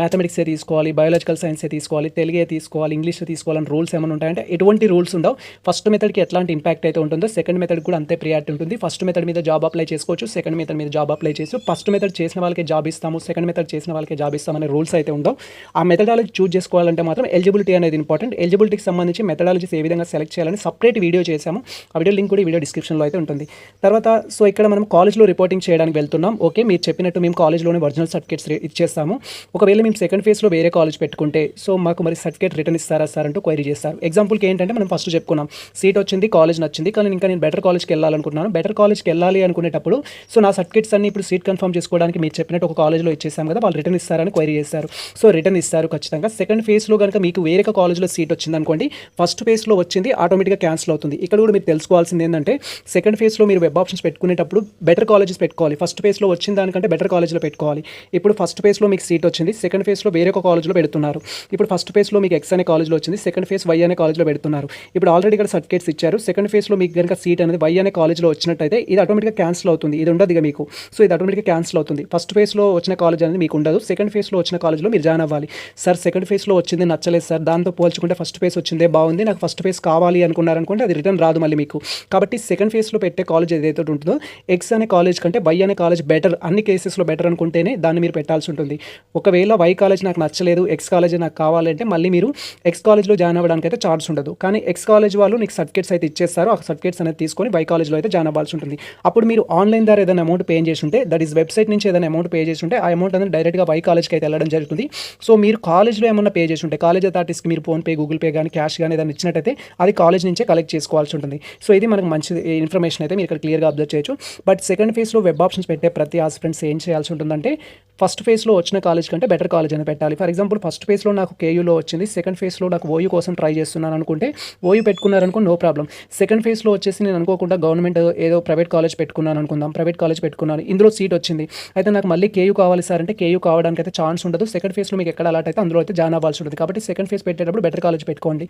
మ్యాథమెటిక్సే తీసుకోవాలి, బయాలజికల్ సైన్సే తీసుకోవాలి, తెలుగే తీసుకోవాలి, ఇంగ్లీష్ తీసుకోవాలని రూల్స్ ఏమైనా ఉంటాయంటే ఎటువంటి రూల్స్ ఉండవు. ఫస్ట్ మెథడ్కి ఎట్లాంటి ఇంపాక్ట్ అయితే ఉంటుందో సెకండ్ మెథడ్ కూడా అంతే ప్రియారిటీ ఉంటుంది. ఫస్ట్ మెథడ్ మీద జాబ్ అప్లై చేసుకోవచ్చు, సెకండ్ మెథడ్ మీద జాబ్ అప్లై చేసి ఫస్ట్ మెథడ్ చేసిన వాళ్ళకి జాబ్ ఇస్తాము, సెకండ్ మెథడ్ చేసిన వాళ్ళకి జాబ్ ఇస్తామనే రూల్స్ అయితే ఉండవు. ఆ మెథడాలజీ చూజ్ చేసుకోవాలంటే మాత్రం ఎలిజిబిలిటీ అనేది ఇంపార్టెంట్. ఎలిజిబిలిటీకి సంబంధించి మెథడాలజీస్ ఏ విధంగా సెలెక్ట్ చేయాలని సపరేట్ వీడియో చేశాము. ఆ వీడియో లింక్ కూడా వీడియో డిస్క్రిప్షన్లో అయితే ఉంటుంది. తర్వాత సో ఇక్కడ మనం కాలేజ్లో రిపోర్టింగ్ చేయడానికి వెళ్తున్నాం. ఓకే, మీరు చెప్పినట్టు మేము కాలేజ్లోనే ఒరిజినల్ సర్టిఫికేట్స్ ఇచ్చేస్తాము. ఒకవేళ మేము సెకండ్ ఫేజ్లో వేరే కాలేజ్ పెట్టుకుంటే సో మాకు మరి సర్టిఫికేట్ రిటర్న్ ఇస్తారా సార్ అంటూ క్వైరీ చేస్తారు. ఎగ్జాంపుల్కి ఏంటంటే మనం ఫస్ట్ చెప్పుకున్నాం, సీట్ వచ్చింది, కాలేజ్ నచ్చింది, కానీ ఇంకా నేను బెటర్ కాలేజ్కి వెళ్ళాలనుకుంటున్నాను. బెటర్ కాలేజ్కి వెళ్ళాలి అనుకునేటప్పుడు సో నా సర్టిఫికేట్స్ అన్ని ఇప్పుడు సీట్ కన్ఫర్మ్ చేసుకోవడానికి మీరు చెప్పినట్టు ఒక కాలేజ్లో ఇచ్చేసాం కదా, వాళ్ళు రిటర్న్ ఇస్తారని క్వైరీ చేస్తారు. సో రిటర్న్ ఇస్తారు ఖచ్చితంగా. సెకండ్ ఫేజ్లో కనుక మీకు వేరే కాలేజ్లో సీట్ వచ్చింది అనుకోండి, ఫస్ట్ ఫేజ్లో వచ్చింది ఆటోమేటిక్గా క్యాన్సిల్ అవుతుంది. ఇక్కడ కూడా మీరు తెలుసుకోవాల్సింది ఏంటంటే సెకండ్ ఫేజ్లో మీరు వెబ్ ఆప్షన్స్ పెట్టుకునేటప్పుడు బెటర్ కాలేజెస్ పెట్టుకోవాలి. ఫస్ట్ ఫేజ్లో వచ్చిన దానికంటే బెటర్ కాలేజ్లో పెట్టుకోవాలి. ఇప్పుడు ఫస్ట్ ఫేజ్లో మీకు సీట్ వచ్చింది, సెకండ్ ఫేజ్లో వేరే ఒక కాలేజ్లో పెడుతున్నారు. ఇప్పుడు ఫస్ట్ ఫేజ్లో మీకు ఎక్స్ అనే కాలేజ్లో వచ్చింది, సెకండ్ ఫేజ్ వై అనే కాలేజ్లో పెడుతున్నారు. ఇప్పుడు ఆల్రెడీ ఇక్కడ సర్టిఫికేట్స్ ఇచ్చారు. సెకండ్ ఫేజ్లో మీకు కనుక సీట్ అనేది వై అనే కాలేజ్లో వచ్చినట్టయితే ఇది ఆటోమేటిక్గా క్యాన్సిల్ అవుతుంది. ఇది ఉండదు ఇక మీకు. సో ఇది ఆటోమేటిక్గా క్యాన్సిల్ అవుతుంది. ఫస్ట్ ఫేజ్లో వచ్చిన కాలేజ్ అనేది మీకు ఉండదు, సెకండ్ ఫేజ్లో వచ్చిన కాలేజ్లో మీరు జాయిన్ అవ్వాలి. సార్ సెకండ్ ఫేజ్లో వచ్చింది నచ్చలేదు సార్, దాంతో పోల్చుకుంటే ఫస్ట్ ఫేజ్ వచ్చిందే బాగుంది, నాకు ఫస్ట్ ఫేజ్ కావాలి అనుకున్నారనుకుంటే అది రిటర్న్ రాదు మళ్ళీ మీకు. కాబట్టి సెకండ్ ఫేజ్లో పెట్టే కాలేజ్ ఏదైతే ఉంటుందో ఎక్స్ అనే కాలేజ్ కంటే వై అనే కాలేజ్ బెటర్, అన్ని కేసెస్లో బెటర్ అనుకుంటేనే దాన్ని మీరు పెట్టాల్సి ఉంటుంది. ఒకవేళ వై కాలేజ్ నాకు నచ్చలేదు, ఎక్స్ కాలేజ్ నాకు కావాలంటే మళ్ళీ మీరు ఎక్స్ కాలేజ్లో జాయిన్ అవ్వడానికి అయితే ఛాన్స్ ఉండదు. కానీ ఎక్స్ కాలేజ్ వాళ్ళు నీకు సర్టిఫికేట్స్ అయితే ఇచ్చేస్తారు, ఆ సర్టిఫికేట్స్ అనేది తీసుకొని వై కాలేజ్లో అయితే జాయిన్ అవ్వాల్సి ఉంటుంది. అప్పుడు మీరు ఆన్లైన్ ద్వారా ఏదైనా అమౌంట్ పే చేసి ఉంటే, దట్ ఈస్ వెబ్సైట్ నుంచి ఏదైనా అమౌంట్ పే చేసి ఉంటే ఆ అమౌంట్ అనేది డైరెక్ట్గా వై కాలేజ్కి అయితే వెళ్ళడం జరుగుతుంది. సో మీరు కాలేజ్లో ఏమన్నా పే చేసి ఉంటే, కాలేజ్ అథారిటీస్కి మీరు ఫోన్పే, గూగుల్ పే కానీ క్యాష్ కానీ ఏదైనా ఇచ్చినట్టయితే అది కాలేజ్ నుంచే కలెక్ట్ చేసుకోవాల్సి ఉంటుంది. సో ఇది మనకు మంచి ఇన్ఫర్మేషన్ అయితే మీరు ఇక్కడ క్లియర్గా అబ్జర్వ్ చేయొచ్చు. బట్ సెకండ్ ఫేజ్లో వెబ్ ఆప్షన్స్ పెట్టే ప్రతి ఆస్పిరెంట్స్ ఏం చేయాల్సి ఉంటుందంటే, ఫస్ట్ ఫేజ్లో వచ్చిన కాలేజ్ కంటే బెటర్ కాలేజ్ అని పెట్టాలి. ఫర్ ఎగ్జాంపుల్ ఫస్ట్ ఫేజ్లో నాకు కేయూలో వచ్చింది, సెకండ్ ఫేజ్లో నాకు ఓయూ కోసం ట్రై చేస్తున్నాను అనుకుంటే ఓయూ పెట్టుకున్నారనుకో నో ప్రాబ్లం. సెకండ్ ఫేజ్లో వచ్చేసి నేను అనుకోకుండా గవర్నమెంట్ ఏదో ప్రైవేట్ కాలేజ్ పెట్టుకున్నాను అనుకుందాం, ప్రైవేట్ కాలేజ్ పెట్టుకున్నాను, ఇందులో సీట్ వచ్చింది, అయితే నాకు మళ్ళీ కేయూ కావాలి సార్ అంటే కేయూ కావడానికి అయితే ఛాన్స్ ఉండదు. సెకండ్ ఫేజ్లో మీకు ఎక్కడ అలాట్ అయితే అందులో అయితే జాయిన్ అవ్వాల్సి ఉంటుంది. కాబట్టి సెకండ్ ఫేజ్ పెట్టేటప్పుడు బెటర్ కాలేజ్ పెట్టుకోండి.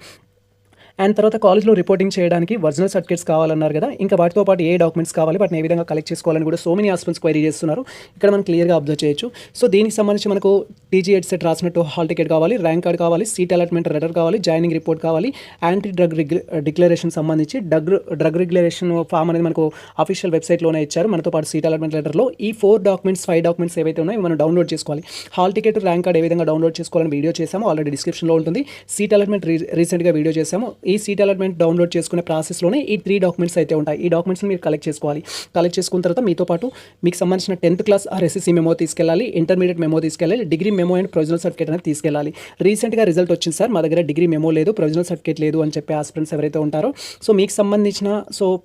అండ్ తర్వాత కాలేజ్లో రిపోర్టింగ్ చేయడానికి ఒరిజినల్ సర్టిఫికేట్స్ కావాలన్నారు కదా, ఇంకా వాటితో పాటు ఏ డాక్యుమెంట్స్ కావాలి, వాటిని ఏ విధంగా కలెక్ట్ చేసుకోవాలని కూడా సో మెనీ ఆస్పిరెంట్స్ క్వైరీ చేస్తున్నారు. ఇక్కడ మనం క్లియర్గా అబ్జర్వ్ చేయొచ్చు. సో దీనికి సంబంధించి మనకు టీజీ ఎడ్సెట్ రాసినట్టు హాల్ టికెట్ కావాలి, ర్యాంక్ కార్డ్ కావాలి, సీట్ అలాట్మెంట్ లెటర్ కావాలి, జాయినింగ్ రిపోర్ట్ కావాలి, యాంటీ డ్రగ్ డిక్లరేషన్ సంబంధించి డ్రగ్ రెగ్యులేషన్ ఫామ్ అనేది మనకు అఫీషియల్ వెబ్సైట్లోనే ఇచ్చారు. మనతో పాటు సీట్ అలాట్మెంట్ లెటర్లో ఈ 5 డాక్యుమెంట్స్ ఏవైతే ఉన్నాయో మనం డౌన్లోడ్ చేసుకోవాలి. హాల్ టికెట్, ర్యాంక్ కార్డ్ ఏ విధంగా డౌన్లోడ్ చేసుకోవాలని వీడియో చేసాము, ఆల్రెడీ డిస్క్రిప్షన్లో ఉంటుంది. సీట్ అలాట్మెంట్ రీసెంట్గా వీడియో చేసాము. ఈ సీట్ అలాట్మెంట్ డౌన్లోడ్ చేసుకునే ప్రాసెస్లోనే ఈ 3 డాక్యుమెంట్స్ అయితే ఉంటాయి. ఈ డాక్యుమెంట్స్ని మీరు కలెక్ట్ చేసుకోవాలి. కలెక్ట్ చేసుకున్న తర్వాత మీతో పాటు మీకు సంబంధించిన 10th క్లాస్ ఆర్ఎస్ఎస్సీ మెమో తీసుకెళ్ళాలి, ఇంటర్మీడియట్ మెమో తీసుకెళ్ళాలి, degree memo and provisional certificate అనేది తీసుకెళ్ళాలి. రీసెంట్గా రిజల్ట్ వచ్చింది సార్, మా దగ్గర డిగ్రీ మెమో లేదు, ప్రొవిజనల్ సర్టిఫికేట్ లేదు అని చెప్పే ఆస్పిరెంట్స్ ఎవరైతే ఉంటారో, సో మీకు సంబంధించిన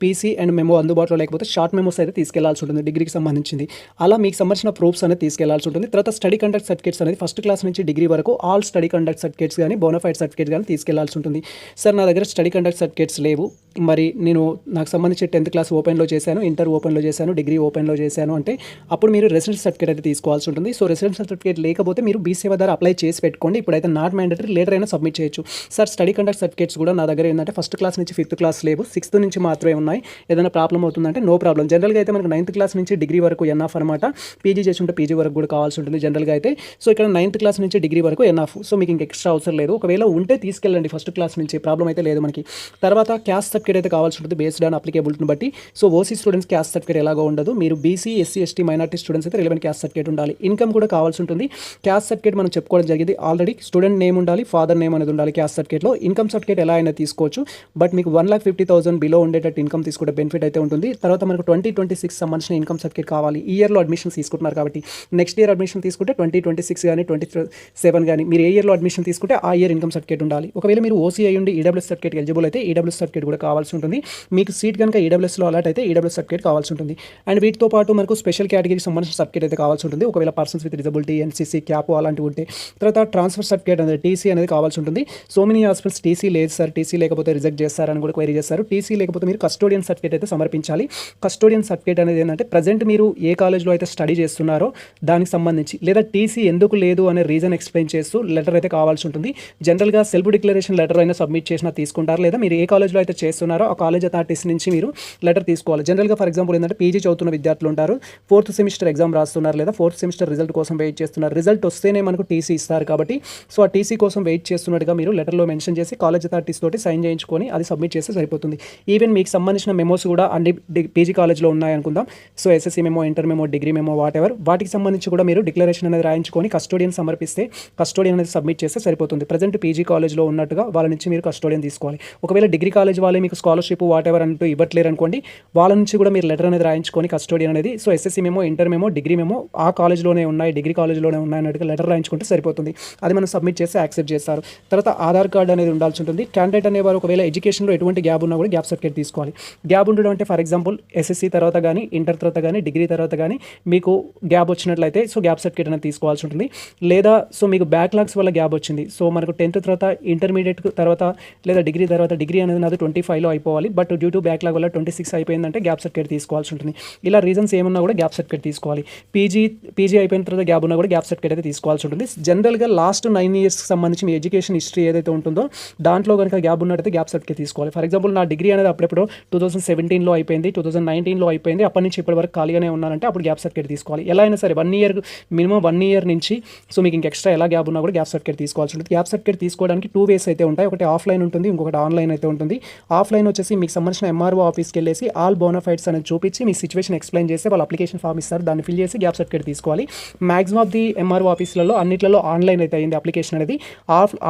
పీసీ అండ్ మెమో అందుబాటులో లేకపోతే షార్ట్ మెమోస్ అయితే తీసుకెళ్లాల్సి ఉంటుంది డిగ్రీకి సంబంధించింది. అలా మీకు సంబంధించిన ప్రూఫ్స్ అనేది తీసుకెళ్లాల్సి ఉంటుంది. తర్వాత స్టడీ కండక్ట్ సర్టిఫికేట్స్ అనేది ఫస్ట్ క్లాస్ నుంచి డిగ్రీ వరకు ఆల్ స్టడీ కండక్ట్ సర్టిఫికేట్స్ కానీ బోనఫైడ్ సర్టిఫికేట్ కానీ తీసుకెళ్లాల్సి ఉంటుంది. సార్ నా దగ్గర స్టడీ కండక్ట్ సర్టిఫికేట్స్ లేవు, మరి నేను నాకు సంబంధించి 10th క్లాస్ ఓపెన్లో చేశాను, ఇంటర్ ఓపెన్లో చేశాను, డిగ్రీ ఓపెన్లో చేశాను అంటే అప్పుడు మీరు రెసిడెన్స్ సర్టిఫికేట్ అయితే తీసుకోవాల్సి ఉంటుంది. సో రెసిడెన్స్ సర్టిఫికేట్ లేకపోతే మీరు బీసీఏ ద్వారా అప్లై చేసి పెట్టుకోండి. ఇప్పుడైతే నాట్ మ్యాండేటరీ, లేటర్ అయినా సబ్మిట్ చేయొచ్చు. సార్ స్టడీ కండక్ట్ సర్టిఫికేట్స్ కూడా నా దగ్గర ఏంటంటే ఫస్ట్ క్లాస్ నుంచి 5th క్లాస్ లేవు, 6th నుంచి మాత్రమే ఉన్నాయి. ఏదైనా ప్రాబ్లం అవుతుందంటే నో ప్రాబ్లం. జనరల్గా అయితే మనకు 9th క్లాస్ నుంచి డిగ్రీ వరకు ఎన్ఆఫ్ అనమాట, పీజీ చేసి ఉంటే పీజీ వరకు కూడా కావాల్సి ఉంటుంది జనరల్గా అయితే. సో ఇక్కడ 9th క్లాస్ నుంచి డిగ్రీ వరకు ఎన్ఆఫ్, సో మీకు ఇంకా ఎక్స్ట్రా అవసరం లేదు. ఒకవేళ ఉంటే తీసుకెళ్ళండి ఫస్ట్ క్లాస్ నుంచి, ప్రాబ్లం అయితే లేదు మనకి. తర్వాత క్యాస్ట్ సర్టిఫికేట్ అయితే కావాల్సి ఉంటుంది బేస్డ్ ఆన్ అప్లికేబిలిటీని బట్టి. So OC students caste certificate ఎలాగో ఉండదు, మీరు BC, SC, ST, minority students అయితే రిలవెంట్ క్యాస్ట్ సర్టిఫికేట్ ఉండాలి. ఇన్కమ్ కూడా కావాల్సి ఉంటుంది. క్యాస్ట్ సర్టిఫికేట్ మనం చెప్పుకోవడం జరిగింది ఆల్రెడీ, స్టూడెంట్ నేమ్ ఉండాలి, ఫాదర్ నేమ్ అనేది ఉండాలి క్యాస్ట్ సర్టిఫికేట్లో. ఇన్కమ్ సర్టిఫికేట్ ఎలా అయినా తీసుకోవచ్చు, బట్ మీకు 1,50,000 బిలో ఉండేటట్టు ఇన్కమ్ తీసుకుంటే బెనిఫిట్ అయితే ఉంటుంది. తర్వాత మనకు 2026 సంబంధించిన ఇన్కమ్ సర్టిఫికేట్ కావాలి. ఈ ఇయర్లో అడ్మిషన్స్ తీసుకుంటున్నారు కాబట్టి నెక్స్ట్ ఇయర్ అడ్మిషన్ తీసుకుంటే 2026 కానీ 27 కానీ మీరు ఏ ఇయర్లో అడ్మిషన్ తీసుకుంటే ఆ ఇయర్ ఇన్కమ్ సర్టిఫికేట్ ఉండాలి. ఒకవేళ మీరు ఓసీ అయ్యుండి ఈడబ్ల్యూఎస్ సర్టిఫికేట్ ఎలిజిబుల్ అయితే ఈడబ్ల్యూఎస్ సర్టిఫికేట్ కూడా కావాల్సి ఉంటుంది. మీకు సీట్ కనుక ఈడబ్ల్యూఎస్లో అలాట్ అయితే ఈడబ్ల్యూఎస్ సర్టిఫికేట్ కావాల్సి ఉంటుంది. అండ్ వీటితో పాటు మనకు స్పెషల్ కేటగిరీకి సంబంధించిన సర్టిఫికేట్ అయితే కావాల్సి ఉంటుంది. ఒకవేళ persons with disability, NCC, cap అలాంటివి ఉంటే. తర్వాత ట్రాన్స్ఫర్ సర్టిఫికేట్ అనేది టీసీ అనేది కావాల్సి ఉంటుంది. సో మెనీ హాస్పిటల్స్ టీసీ లేదు సార్, టీసీ లేకపోతే రిజెక్ట్ చేస్తారని కూడా క్వైరీ చేస్తారు. టీసీ లేకపోతే మీరు కస్టోడియన్ సర్టిఫికేట్ అయితే సమర్పించాలి. కస్టోడియన్ సర్టిఫికేట్ అనేది ఏంటంటే ప్రజెంట్ మీరు ఏ కాలేజ్లో అయితే స్టడీ చేస్తున్నారో దానికి సంబంధించి, లేదా టీసీ ఎందుకు లేదు అనే రీజన్ ఎక్స్ప్లెయిన్ చేస్తూ లెటర్ అయితే కావాల్సి ఉంటుంది. జనరల్గా సెల్ఫ్ డిక్లరేషన్ లెటర్ అయినా సబ్మిట్ చేసినా తీసుకుంటారు, లేదా మీరు ఏ కాలేజ్లో అయితే చేస్తున్నారో ఆ కాలేజ్ అథారిటీస్ నుంచి మీరు లెటర్ తీసుకోవాలి. జనరల్గా ఫర్ ఎగ్జాంపుల్ ఏంటంటే పీజీ చదువుతున్న విద్యార్థులు ఉంటారు, 4th సెమిస్టర్ ఎగ్జామ్ రాస్తున్నారు, లేదా 4th సెమిస్టర్ రిజల్ట్ కోసం వెయిట్ చేస్తున్నారు. రిజల్ట్ వస్తేనే మనకు టీసీ ఇస్తారు కాబట్టి సో ఆ టీసీ కోసం వెయిట్ చేస్తున్నట్టుగా మీరు లెటర్లో మెన్షన్ చేసి కాలేజ్ అథారిటీస్ తోటి సైన్ చేయించుకొని అది సబ్మిట్ చేస్తే సరిపోతుంది. ఈవెన్ మీకు సంబంధించిన మెమోస్ కూడా అన్ని పీజీ కాలేజ్లో ఉన్నాయనుకుందాం. So SSC memo, inter memo, degree memo, whatever, వాటికి సంబంధించి కూడా మీరు డిక్లరేషన్ అనేది రాయించుకొని కస్టోడియన్ సమర్పిస్తే కస్టోడియన్ అనేది సబ్మిట్ చేస్తే సరిపోతుంది. ప్రజెంట్ పీజీ కాలేజ్లో ఉన్నట్టుగా వాళ్ళ నుంచి మీరు కస్టోడియన్ తీసుకోవాలి. ఒకవేళ డిగ్రీ కాలేజ్ వాళ్ళే మీకు స్కాలర్షిప్ వాట్ ఎవర్ అంటూ ఇవ్వట్లేరు అనుకోండి, వాళ్ళ నుంచి కూడా మీరు లెటర్ అనేది రాయించుకొని కస్టోడియన్ అనేది, so SSC memo, inter memo, degree memo ఆ కాలేజ్లోనే ఉన్నాయి, డిగ్రీ కాలేజ్లోనే ఉన్నాయి అన్నట్టుగా లెటర్ రాయించుకుంటే సరిపోతుంది. అది మనం సబ్మిట్ చేస్తే యాక్సెప్ట్ చేస్తారు. తర్వాత ఆధార్ కార్డ్ అనేది ఉండాల్సి ఉంటుంది. క్యాండిడేట్ అనేవారు ఒకవేళ ఎడ్యుకేషన్లో ఎటువంటి గ్యాప్ ఉన్నా కూడా గ్యాప్ సర్టిఫికేట్ తీసుకోవాలి. గ్యాప్ ఉండడం అంటే ఫర్ ఎగ్జాంపుల్ ఎస్ఎస్సీ తర్వాత కానీ, ఇంటర్ తర్వాత కానీ, డిగ్రీ తర్వాత కానీ మీకు గ్యాప్ వచ్చినట్లయితే సో గ్యాప్ సర్టిఫికేట్ అనేది తీసుకోవాల్సి ఉంటుంది. లేదా సో మీకు బ్యాక్లాగ్స్ వల్ల గ్యాప్ వచ్చింది, సో మనకు 10th తర్వాత ఇంటర్మీడియట్ తర్వాత లేదా డిగ్రీ తర్వాత, డిగ్రీ అనేది నాది 25 25లో అయిపోవాలి. బట్ డ్యూ టు బ్యాక్‌లాగ్ వల్ల 26 అయిపోయిందంటే గ్యాప్ సర్టిఫికేట్ తీసుకోవాల్సి ఉంటుంది. ఇలా రీజన్స్ ఏమున్నా కూడా గ్యాప్ సర్టిఫికేట్ తీసుకోవాలి. పీజీ అయిపోయిన తర్వాత గ్యాప్ ఉన్నా కూడా గ్యాప్ సర్టిఫికేట్ అయితే తీసుకోవాల్సి ఉంటుంది. జనరల్‌గా లాస్ట్ 9 ఇయర్స్‌కి సంబంధించి మీ ఎడ్యుకేషన్ హిస్టరీ ఏదైతే ఉంటుందో దాంట్లో కనుక గ్యాప్ ఉన్నట్టయితే గ్యాప్ సర్టిఫికేట్ తీసుకోవాలి. ఫర్ ఎగ్జాంపుల్ నా డిగ్రీ అనేది అప్పుడెప్పుడో 2017లో అయిపోయింది, 2019లో అయిపోయింది, అప్పటి నుంచి ఇప్పటి వరకు ఖాళీగానే ఉన్నానంటే అప్పుడు గ్యాప్ సర్టిఫికేట్ తీసుకోవాలి. ఎలా అయినా సరే 1 ఇయర్ మినిమం 1 ఇయర్ నుంచి సో మీకు ఇంక ఎక్స్ట్రా ఎలా గ్యాప్ ఉన్నా కూడా గ్యాప్ సర్టిఫికేట్ తీసుకోవాల్సి ఉంటుంది. గ్యాప్ సర్టిఫికేట్ తీసుకోవడానికి 2 వేస్ అయితే ఉంటాయి. ఒకటి ఆఫ్లైన్ ఉంటుంది, ఇంకొకటి ఆన్లైన్ అయితే ఉంటుంది. ఆఫ్లైన్ వచ్చేసి మీకు సంబంధించిన ఎంఆర్ఓ ఆఫీస్కి వెళ్ళేసి ఆల్ బోనాఫైడ్స్ అనేది చూపించి మీ సిచ్యువేషన్ ఎక్స్ప్లెయిన్ చేసి వాళ్ళు అప్లికేషన్ ఫామ్ ఇస్తారు, దాన్ని ఫిల్ చేసి గ్యాప్ సర్టిఫికేట్ తీసుకోవాలి. మాక్సిమం ఆఫ్ ది ఎంఆర్ఓ ఆఫీసులలో అన్నిట్లలో ఆన్లైన్ అయితే అయింది అప్లికేషన్ అనేది.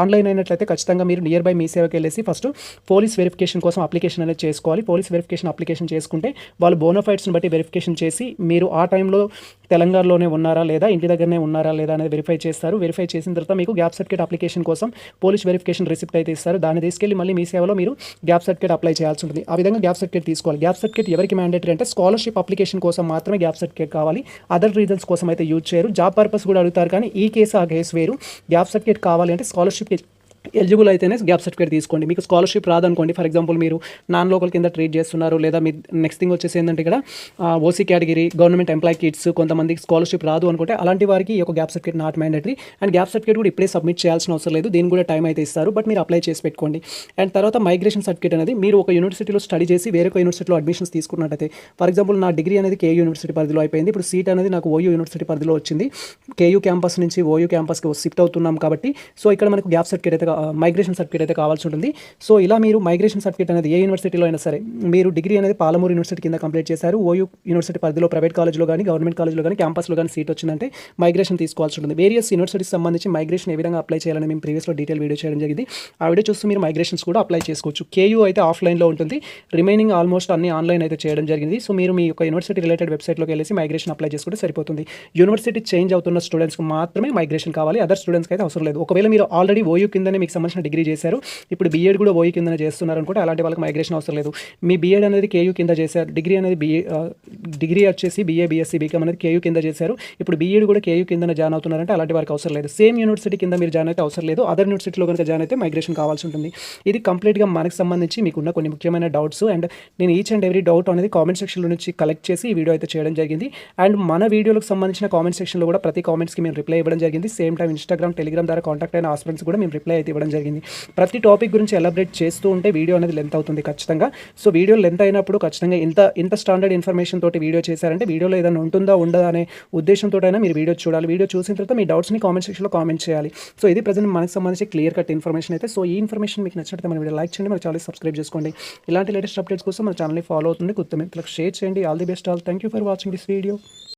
ఆన్లైన్ అయినట్లయితే ఖచ్చితంగా మీరు నియర్ బై మీ సేవకి వెళ్ళేసి ఫస్ట్ పోలీస్ వెరిఫికేషన్ కోసం అప్లికేషన్ అనేది చేసుకోవాలి. పోలీస్ వెరిఫికేషన్ అప్లికేషన్ చేసుకుంటే వాళ్ళు బోనాఫైడ్స్ని బట్టి వెరిఫికేషన్ చేసి మీరు ఆ టైంలో తెలంగాణలోనే ఉన్నారా లేదా, ఇంటి దగ్గరనే ఉన్నారా లేదా అనేది వెరిఫై చేస్తారు. వెరిఫై చేసిన తర్వాత మీకు గ్యాప్ సర్టిఫికేట్ అప్లికేషన్ కోసం పోలీస్ వెరిఫికేషన్ రిసిప్ట్ అయితే ఇస్తారు. దాన్ని తీసుకెళ్ళి మళ్ళీ మీ సేవలో మీరు గ్యాప్ సర్టిఫికేట్ అప్లై చేయాల్సి ఉంటుంది. ఆ విధంగా గ్యాప్ సర్టిఫికేట్ తీసుకోవాలి. గ్యాప్ సర్టిఫికేట్ ఎవరికి మ్యాండేటరీ అంటే స్కాలర్షిప్ అప్లికేషన్ కోసం మాత్రమే గ్యాప్ సర్టిఫికేట్ కావాలి. అదర్ రీజన్స్ కోసం అయితే యూజ్ చేయరు. జాబ్ పర్పస్ కూడా అడుగుతారు, కానీ ఈ కేసు ఆ కేసు వేరు. గ్యాప్ సర్టిఫికేట్ కావాలి అంటే స్కాలర్షిప్ ఎలిజిబుల్ అయితేనే గ్యాప్ సర్టిఫికేట్ తీసుకోండి. మీకు స్కాలర్షిప్ రాదనుకోండి, ఫర్ ఎగ్జాంపుల్ మీరు నాన్ లోకల్ కింద ట్రీట్ చేస్తున్నారు, లేదా మీ నెక్స్ట్ థింగ్ వచ్చేసి ఏంటంటే ఇక్కడ OC category government employee kids కొంతమందికి స్కాలర్షిప్ రాదు అనుకుంటే అలాంటి వారికి ఈ యొక్క gap certificate not mandatory. And gap certificate కూడా ఇప్పుడే సబ్మిట్ చేయాల్సిన అవసరం లేదు, దీనికి కూడా టైం అయితే ఇస్తారు, బట్ మీరు అప్లై చేసి పెట్టుకోండి. అండ్ తర్వాత మైగ్రేషన్ సర్టిఫికేట్ అనేది మీరు ఒక యూనివర్సిటీలో స్టడీ చేసి వేరొక యూనివర్సిటీలో అడ్మిషన్స్ తీసుకున్నట్టయితే, ఫర్ ఎగ్జాంపుల్ నా డిగ్రీ అనేది కేయూ యూనివర్సిటీ పరిధిలో అయిపోయింది, ఇప్పుడు సీట్ అనేది నాకు ఓయూ యూనివర్సిటీ పరిధిలో వచ్చింది. కేయూ క్యాంపస్ నుంచి ఓయూ క్యాంపస్కి షిఫ్ట్ అవుతున్నాం కాబట్టి సో ఇక్కడ మనకు గ్యాప్ సర్టిఫికేట్ అయితే మైగ్రేషన్ సర్టిఫికేట్ అయితే కావాల్సి ఉంటుంది. సో ఇలా మీరు మైగ్రేషన్ సర్టిఫికేట్ అనేది ఏ యూనివర్సిటీలో అయినా సరే, మీరు డిగ్రీ అనేది పాలమూరు యూనివర్సిటీ కింద కంప్లీట్ చేశారు, ఓయూ యూనివర్సిటీ పరిధిలో ప్రైవేట్ కాలేజ్లో కానీ గవర్నమెంట్ కాలేజ్లో కానీ క్యాంపస్లో కానీ సీట్ వచ్చిందంటే మైగ్రేషన్ తీసుకోవాల్సి ఉంటుంది. వేరియస్ యూనివర్సిటీకి సంబంధించి మైగ్రేషన్ ఏ విధంగా అప్లై చేయాలని మేము ప్రీవియస్లో డీటెయిల్ వీడియో చేయడం జరిగింది. ఆ వీడియో చూస్తూ మీరు మైగ్రేషన్స్ కూడా అప్లై చేసుకోవచ్చు. కేయూ అయితే ఆఫ్లైన్లో ఉంటుంది, రిమైనింగ్ ఆల్మోస్ట్ అన్ని ఆన్లైన్ అయితే చేయడం జరిగింది. సో మీరు మీ యొక్క యూనివర్సిటీ రిలేటెడ్ వెబ్సైట్లోకి వెళ్ళేసి మైగ్రేషన్ అప్లై చేసుకుంటే సరిపోతుంది. యూనివర్సిటీ చేంజ్ అవుతున్న స్టూడెంట్స్కి మాత్రమే మైగ్రేషన్ కావాలి, అదర్ స్టూడెంట్స్కి అయితే అవసరం లేదు. ఒకవేళ మీరు ఆల్రెడీ ఓయూ కిందనే మీకు సంబంధించిన డిగ్రీ చేశారు, ఇప్పుడు బీఎడ్ కూడా ఓయూ కింద చేస్తున్నారు అనుకుంటే అలాంటి వాళ్ళకి మైగ్రేషన్ అవసరం లేదు. మీ బీఎడ్ అనేది కేయూ కింద చేశారు, డిగ్రీ అనేది డిగ్రీ వచ్చేసి బీఏ బీఎస్సీ బీకామ్ అనేది కేయూ కింద చేశారు, ఇప్పుడు బీఎడ్ కూడా కేయూ కింద జాయిన్ అవుతున్నారంటే అలాంటి వారికి అవసరం లేదు. సేమ్ యూనివర్సిటీ కింద మీరు జాయిన్ అయితే అవసరం లేదు, అదర్ యూనివర్సిటీలో కనుక జాయిన్ అయితే మైగ్రేషన్ కావాల్సి ఉంటుంది. ఇది కంప్లీట్గా మనకు సంబంధించి మీకున్న కొన్ని ముఖ్యమైన డౌట్స్, అండ్ నేను ఈచ్ అండ్ ఎవ్రీ డౌట్ అనేది కామెంట్ సెక్షన్లో నుంచి కలెక్ట్ చేసి ఈ వీడియో అయితే చేయడం జరిగింది. అండ్ మన వీడియోలకు సంబంధించిన కామెంట్ సెక్షన్లో కూడా ప్రతి కామెంట్స్కి మేము రిప్లై ఇవ్వడం జరిగింది. సేమ్ టైం ఇన్స్టాగ్రామ్ టెలిగ్రామ్ ద్వారా కాంటాక్ట్ అయిన ఆస్పిరెంట్స్ కూడా మేము రిప్లై అయితే ఇవ్వడం జరిగింది. ప్రతి టాపిక్ గురించి ఎలాబరేట్ చేస్తూ ఉంటే వీడియో అనేది లెంత్ అవుతుంది ఖచ్చితంగా. సో వీడియో లెంత్ అయినప్పుడు ఖచ్చితంగా ఇంత స్టాండర్డ్ ఇన్ఫర్మేషన్ తోటి వీడియో చేశారంటే వీడియోలో ఏదైనా ఉంటుందా ఉండదా అనే ఉద్దేశంతో అయినా మీరు వీడియో చూడాలి. వీడియో చూసిన తర్వాత మీ డౌట్స్ని కామెంట్ సెక్షన్లో కామెంట్ చేయాలి. సో ఇది ప్రజెంట్ మనకు సంబంధించి క్లియర్ కట్ ఇన్ఫర్మేషన్ అయితే. సో ఈ ఇన్ఫర్మేషన్ మీకు నచ్చినట్టు మన వీడియో లైక్ చేయండి, మన ఛానల్ సబ్స్క్రైబ్ చేసుకోండి. ఇలాంటి లేటెస్ట్ అప్డేట్స్ కోసం మన ఛానల్ని ఫాలో అవుతుంది, కొత్త మిత్రులకు షేర్ చేయండి. All the best all. Thank you for watching this video.